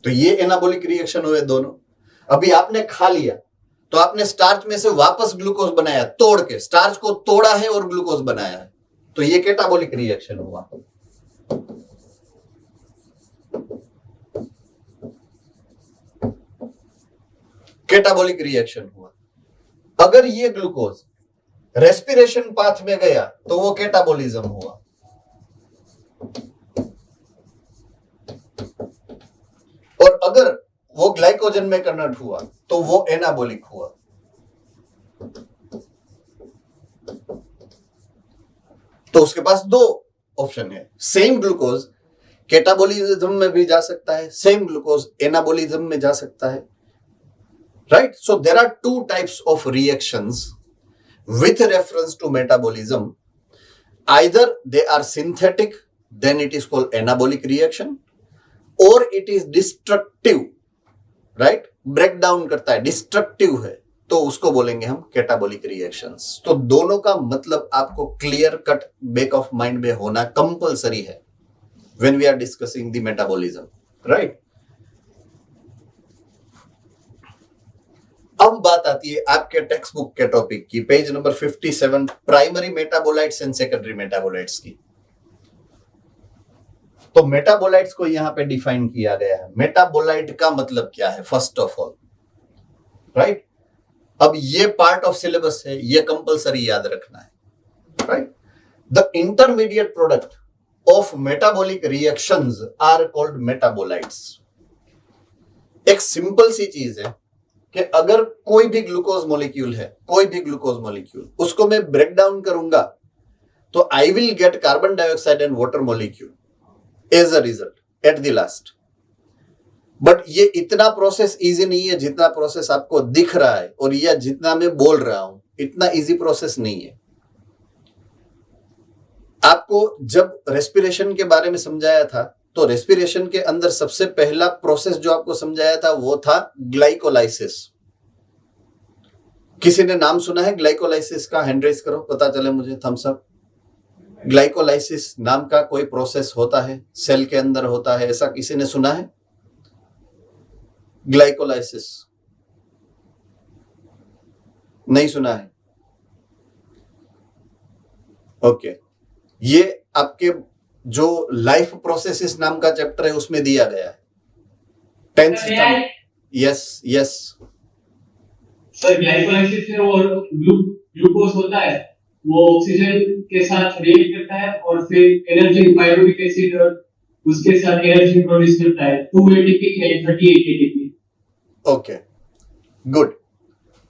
तो ये एनाबॉलिक रिएक्शन हुए दोनों। अभी आपने खा लिया तो आपने स्टार्च में से वापस ग्लूकोज बनाया, तोड़ के स्टार्च को तोड़ा है और ग्लूकोज बनाया है, तो ये कैटाबोलिक रिएक्शन हुआ। कैटाबोलिक रिएक्शन हुआ। अगर ये ग्लूकोज रेस्पिरेशन पाथ में गया तो वो कैटाबोलिज्म हुआ। और अगर वो ग्लाइकोजन में कन्वर्ट हुआ तो वो एनाबोलिक हुआ। तो उसके पास दो ऑप्शन है, सेम ग्लूकोज कैटाबोलिज्म में भी जा सकता है, सेम ग्लूकोज एनाबोलिज्म में जा सकता है, right. So there are two types of reactions with reference to metabolism. Either they are synthetic, then it is called anabolic reaction, or it is destructive, right? Breakdown करता है, destructive है, तो उसको बोलेंगे हम catabolic reactions. तो दोनों का मतलब आपको clear cut back of mind में होना compulsory है when we are discussing the metabolism, right? अब बात आती है आपके टेक्स्ट बुक के टॉपिक की, page number 57, primary metabolites and secondary metabolites की। तो मेटाबोलाइट्स को यहां पे डिफाइन किया गया है। मेटाबोलाइट का मतलब क्या है, फर्स्ट ऑफ ऑल, राइट। अब ये पार्ट ऑफ सिलेबस है, ये कंपलसरी याद रखना है, right. The intermediate product of metabolic reactions are called metabolites. एक सिंपल सी चीज है कि अगर कोई भी ग्लूकोज मॉलिक्यूल है, कोई भी ग्लूकोज मॉलिक्यूल, उसको मैं ब्रेक डाउन करूंगा तो I will get carbon dioxide and water molecule as a result at the last. But ये इतना प्रोसेस इजी नहीं है जितना प्रोसेस आपको दिख रहा है, और या जितना मैं बोल रहा हूं इतना इजी प्रोसेस नहीं है। आपको जब रेस्पिरेशन के बारे में समझाया था तो रेस्पिरेशन के अंदर सबसे पहला प्रोसेस जो आपको समझाया था वो था ग्लाइकोलाइसिस। किसी ने नाम सुना है ग्लाइकोलाइसिस का? हैंड रेज करो, पता चले मुझे, थम्स अप। ग्लाइकोलाइसिस नाम का कोई प्रोसेस होता है, सेल के अंदर होता है, ऐसा किसी ने सुना है? ग्लाइकोलाइसिस नहीं सुना है? ओके, ये आपके जो लाइफ प्रोसेसेस नाम का चैप्टर है उसमें दिया गया है, 10th standard. Yes yes sir, glycolysis में वो ग्लूकोज होता है, वो ऑक्सीजन के साथ रिएक्ट करता है और फिर एनर्जी पायरुविक एसिड और उसके साथ एनर्जी प्रोड्यूस करता है, 2 एटीपी है 38 एटीपी। Okay, good.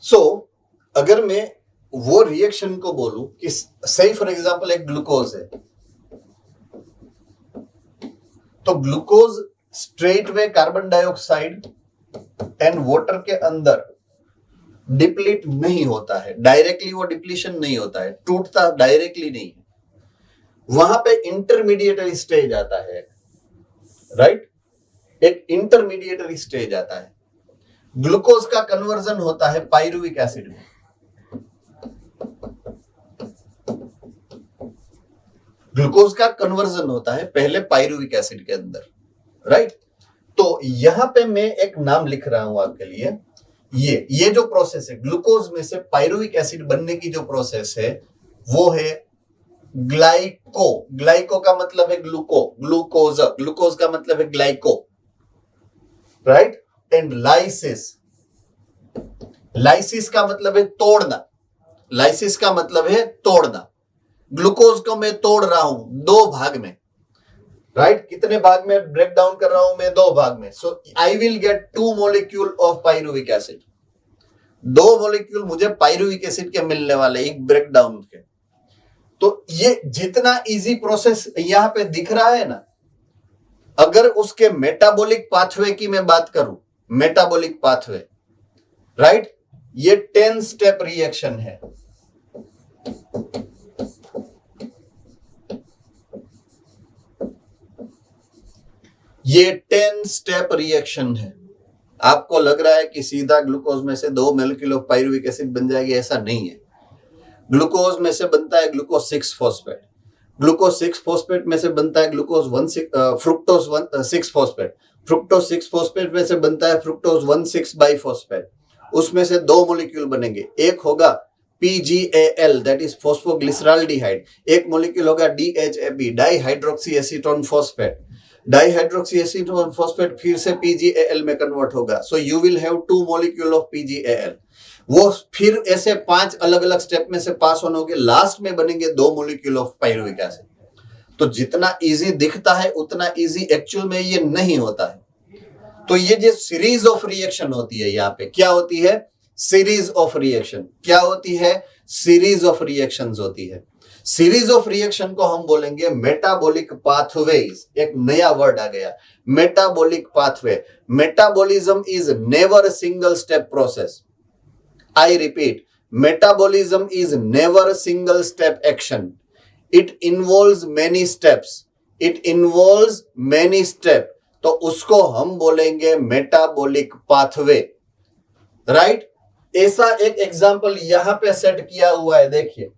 सो अगर मैं वो रिएक्शन को बोलूं कि सही फॉर एग्जांपल एक ग्लूकोज है, तो glucose straight way carbon dioxide and water के अंदर डिप्लीट नहीं होता है, डायरेक्टली वो डिप्लीशन नहीं होता है, टूटता डायरेक्टली नहीं है, वहां पे इंटरमीडिएटरी स्टेज आता है, राइट। एक इंटरमीडिएटरी स्टेज आता है, ग्लूकोज का कन्वर्जन होता है पायरुविक एसिड में। ग्लूकोज का कन्वर्जन होता है पहले पायरुविक एसिड के अंदर, राइट। तो यहां पे मैं एक नाम लिख रहा हूं आपके लिए, ये जो प्रोसेस है ग्लूकोज में से पायरुविक एसिड बनने की जो प्रोसेस है वो है ग्लाइको। ग्लाइको का मतलब है ग्लूकोज, ग्लूकोज का मतलब है glyco, right. And lysis, lysis का मतलब है तोड़ना, लाइसिस का मतलब है तोड़ना। ग्लूकोज को मैं तोड़ रहा हूं 2 भाग में, राइट। कितने भाग में ब्रेक डाउन कर रहा हूं मैं? 2 भाग में। So I will get 2 molecule of pyruvic acid, 2 molecule मुझे पायरुविक एसिड के मिलने वाले एक ब्रेक डाउन के। तो ये जितना इजी प्रोसेस यहां पे दिख रहा है ना, अगर उसके मेटाबॉलिक पाथवे की मैं बात करूं, मेटाबॉलिक पाथवे, राइट, ये 10 स्टेप रिएक्शन है। ये 10 स्टेप रिएक्शन है। आपको लग रहा है कि सीधा ग्लूकोज में से 2 मॉलिक्यूल ऑफ पायरुविक एसिड बन जाएगी, ऐसा नहीं है। ग्लूकोज में से बनता है ग्लूकोज 6 फॉस्फेट, ग्लूकोज 6 फॉस्फेट में से बनता है फ्रुक्टोज 6 फॉस्फेट, फ्रुक्टोज 6 फॉस्फेट में से बनता है फ्रुक्टोज 1,6 बाइफॉस्फेट, उसमें से 2 मॉलिक्यूल बनेंगे, एक होगा PGAL दैट इज फोस्फोग्लिसराल्डिहाइड, एक मॉलिक्यूल होगा DHAP dihydroxy acetone phosphate, dihydroxy acetone phosphate फिर से PGAL में कन्वर्ट होगा, so you will have 2 molecule of PGAL। वो फिर ऐसे 5 अलग अलग स्टेप में से पास होने होंगे, लास्ट में बनेंगे 2 मॉलिक्यूल ऑफ पायरुविक एसिड। तो जितना इजी दिखता है उतना इजी एक्चुअल में ये नहीं होता है। तो ये जो सीरीज ऑफ रिएक्शन होती है, यहाँ पे क्या होती है, सीरीज ऑफ रिएक्शन। क्या होती है, सीरीज ऑफ रिएक्शंस होती है। सीरीज ऑफ रिएक्शन को हम बोलेंगे मेटाबॉलिक पाथवेज। एक नया वर्ड आ गया, metabolic pathway. Metabolism is never a single step process. I repeat, metabolism is never single step action, it involves many steps, it involves many step. तो उसको हम बोलेंगे मेटाबॉलिक पाथवे, राइट। ऐसा एक example यहां पे सेट किया हुआ है, देखिए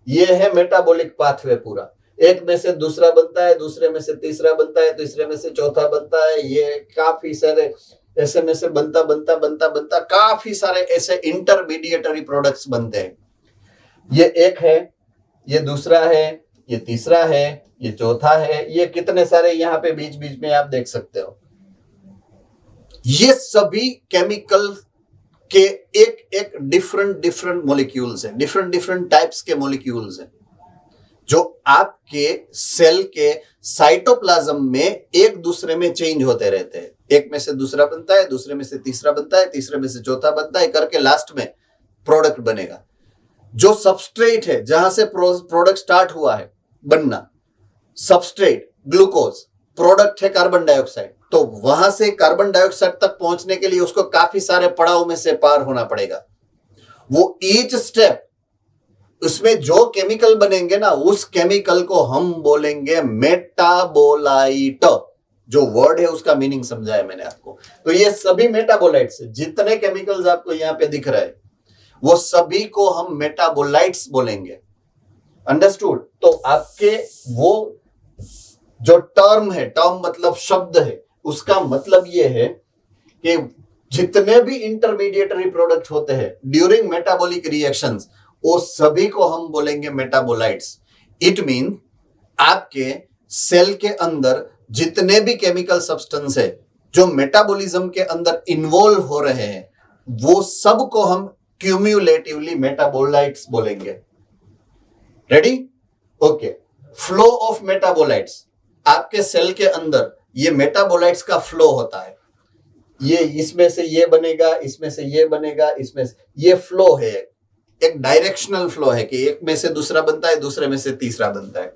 ये है मेटाबॉलिक पाथवे पूरा। एक में से दूसरा बनता है, दूसरे में से तीसरा बनता है, तीसरे में से चौथा बनता है, ये काफी सारे ऐसे में से बनता काफी सारे ऐसे इंटरमीडिएटरी प्रोडक्ट्स बनते हैं। ये एक है, ये दूसरा है, ये तीसरा है, ये चौथा है, ये कितने सारे यहाँ पे बीच बीच में आप देख सकते हो। ये सभी केमिकल के एक एक डिफरेंट मॉलिक्यूल्स हैं, डिफरेंट टाइप्स के मॉलिक्यूल्स हैं, जो आपके सेल के साइटोप्लाज्म में एक दूसरे में चेंज होते रहते हैं। एक में से दूसरा बनता है, दूसरे में से तीसरा बनता है, तीसरे में से चौथा बनता है, करके लास्ट में प्रोडक्ट बनेगा। जो सबस्ट्रेट है, जहां से प्रोडक्ट स्टार्ट हुआ है बनना, सबस्ट्रेट ग्लूकोज, प्रोडक्ट है कार्बन डाइऑक्साइड, तो वहां से कार्बन डाइऑक्साइड तक पहुंचने के लिए उसको काफी सारे पड़ाव में से पार होना पड़ेगा। वो ईच स्टेप, उसमें जो केमिकल बनेंगे ना, उस केमिकल को हम बोलेंगे मेटाबोलाइट। जो वर्ड है उसका मीनिंग समझाया मैंने आपको। तो ये सभी मेटाबोलाइट्स, जितने केमिकल्स आपको यहाँ पे दिख रहे हैं, वो सभी को हम मेटाबोलाइट्स बोलेंगे। अंडरस्टूड। तो आपके वो जो टर्म है, टर्म मतलब शब्द है, उसका मतलब ये है कि जितने भी इंटरमीडिएटरी प्रोडक्ट होते हैं ड्यूरिंग मेटाबॉलिक रिएक्शंस, वो सभी को हम बोलेंगे मेटाबोलाइट्स। इट मीन आपके सेल के अंदर जितने भी केमिकल सब्सटेंस है जो मेटाबॉलिज्म के अंदर इन्वॉल्व हो रहे हैं, वो सब को हम क्यूम्युलेटिवली मेटाबोलाइट्स बोलेंगे। Ready? Okay. Flow of metabolites, आपके सेल के अंदर ये मेटाबोलाइट्स का फ्लो होता है। ये इसमें से ये बनेगा, इसमें से ये बनेगा, इसमें से ये फ्लो है, एक डायरेक्शनल फ्लो है कि एक में से दूसरा बनता है, दूसरे में से तीसरा बनता है।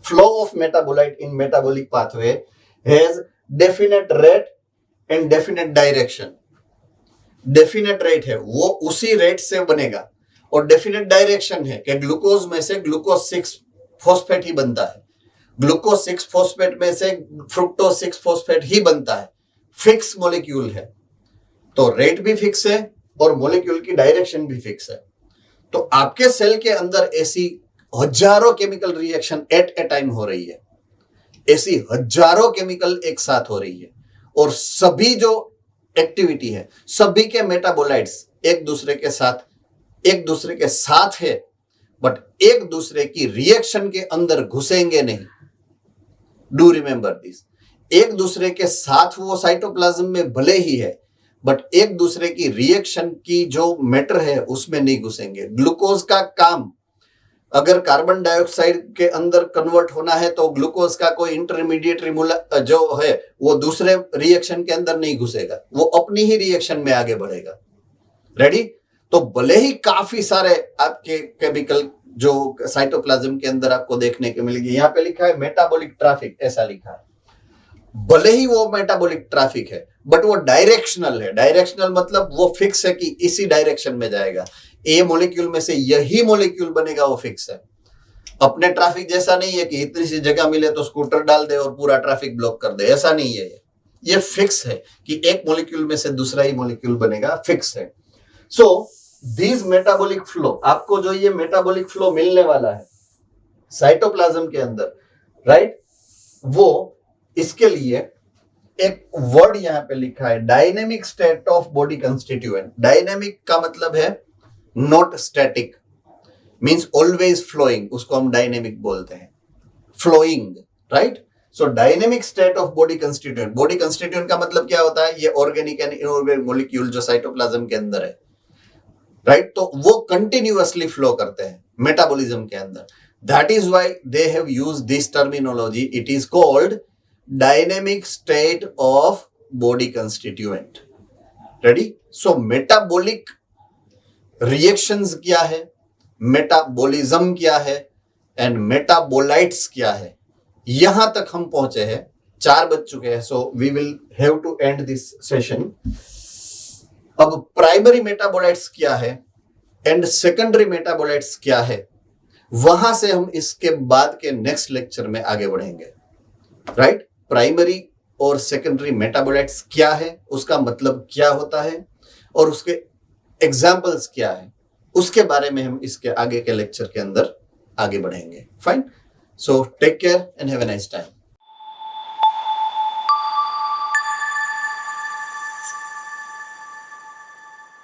Flow of metabolite in metabolic pathway has definite rate and definite direction. Definite rate है, वो उसी रेट से बनेगा, और डेफिनेट डायरेक्शन है कि ग्लूकोज में से ग्लूकोज 6 फॉस्फेट ही बनता है, ग्लूकोज 6 फॉस्फेट में से फ्रुक्टोज 6 फॉस्फेट ही बनता है। फिक्स मॉलिक्यूल है, तो रेट भी फिक्स है और मॉलिक्यूल की डायरेक्शन भी फिक्स है। तो आपके सेल के अंदर ऐसी हजारों chemical reaction at A time हो रही है, ऐसी हजारों केमिकल एक साथ हो रही है, और सभी जो एक्टिविटी है, सभी के मेटाबोलाइट्स एक दूसरे के साथ है, बट एक दूसरे की रिएक्शन के अंदर घुसेंगे नहीं। Do remember this. एक दूसरे के साथ वो साइटोप्लाज्म में भले ही है, बट एक दूसरे की रिएक्शन की जो मैटर है उसमें नहीं घुसेंगे। ग्लूकोज का काम अगर कार्बन डाइऑक्साइड के अंदर कन्वर्ट होना है, तो ग्लूकोज का कोई इंटरमीडिएटरी जो है वो दूसरे रिएक्शन के अंदर नहीं घुसेगा, वो अपनी ही रिएक्शन में आगे बढ़ेगा। रेडी? तो भले ही काफी सारे आपके केमिकल जो साइटोप्लाज्म के अंदर आपको देखने को मिलेगी, यहाँ पे लिखा है मेटाबॉलिक ट्रैफिक, ऐसा लिखा है। भले ही वो मेटाबॉलिक ट्रैफिक है, बट वो डायरेक्शनल है। डायरेक्शनल मतलब वो फिक्स है कि इसी डायरेक्शन में जाएगा, ए मॉलिक्यूल में से यही मॉलिक्यूल बनेगा, वो फिक्स है। अपने ट्रैफिक जैसा नहीं है कि इतनी सी जगह मिले तो स्कूटर डाल दे और पूरा ट्रैफिक ब्लॉक कर दे, ऐसा नहीं है। ये फिक्स है कि एक मॉलिक्यूल में से दूसरा ही मॉलिक्यूल बनेगा, फिक्स है। सो दिस मेटाबॉलिक फ्लो, आपको जो ये मेटाबॉलिक फ्लो मिलने वाला है साइटोप्लाज्म के अंदर, राइट, वो इसके लिए एक वर्ड यहां पे लिखा है dynamic state of body constituent. Dynamic का मतलब है not static, means always flowing, उसको हम डायनेमिक बोलते हैं, flowing, right. So dynamic state of body constituent, body constituent का मतलब क्या होता है, ये ऑर्गेनिक एंड इनऑर्गेनिक मॉलिक्यूल जो साइटोप्लाज्म के अंदर है, राइट, तो वो कंटिन्यूअसली फ्लो करते हैं मेटाबॉलिज्म के अंदर। That is why they have used this terminology, it is called dynamic state of body constituent. Ready. So metabolic reactions क्या है, मेटाबॉलिज्म क्या है एंड मेटाबोलाइट्स क्या है, यहां तक हम पहुंचे हैं, 4 बज चुके हैं। So we will have to end this session. अब प्राइमरी मेटाबोलाइट्स क्या है एंड सेकेंडरी मेटाबोलाइट्स क्या है, वहां से हम इसके बाद के नेक्स्ट लेक्चर में आगे बढ़ेंगे, राइट। प्राइमरी और सेकेंडरी मेटाबोलाइट्स क्या है, उसका मतलब क्या होता है और उसके एग्जाम्पल्स क्या है, उसके बारे में हम इसके आगे के लेक्चर के अंदर आगे बढ़ेंगे। Fine. So take care and have a nice time.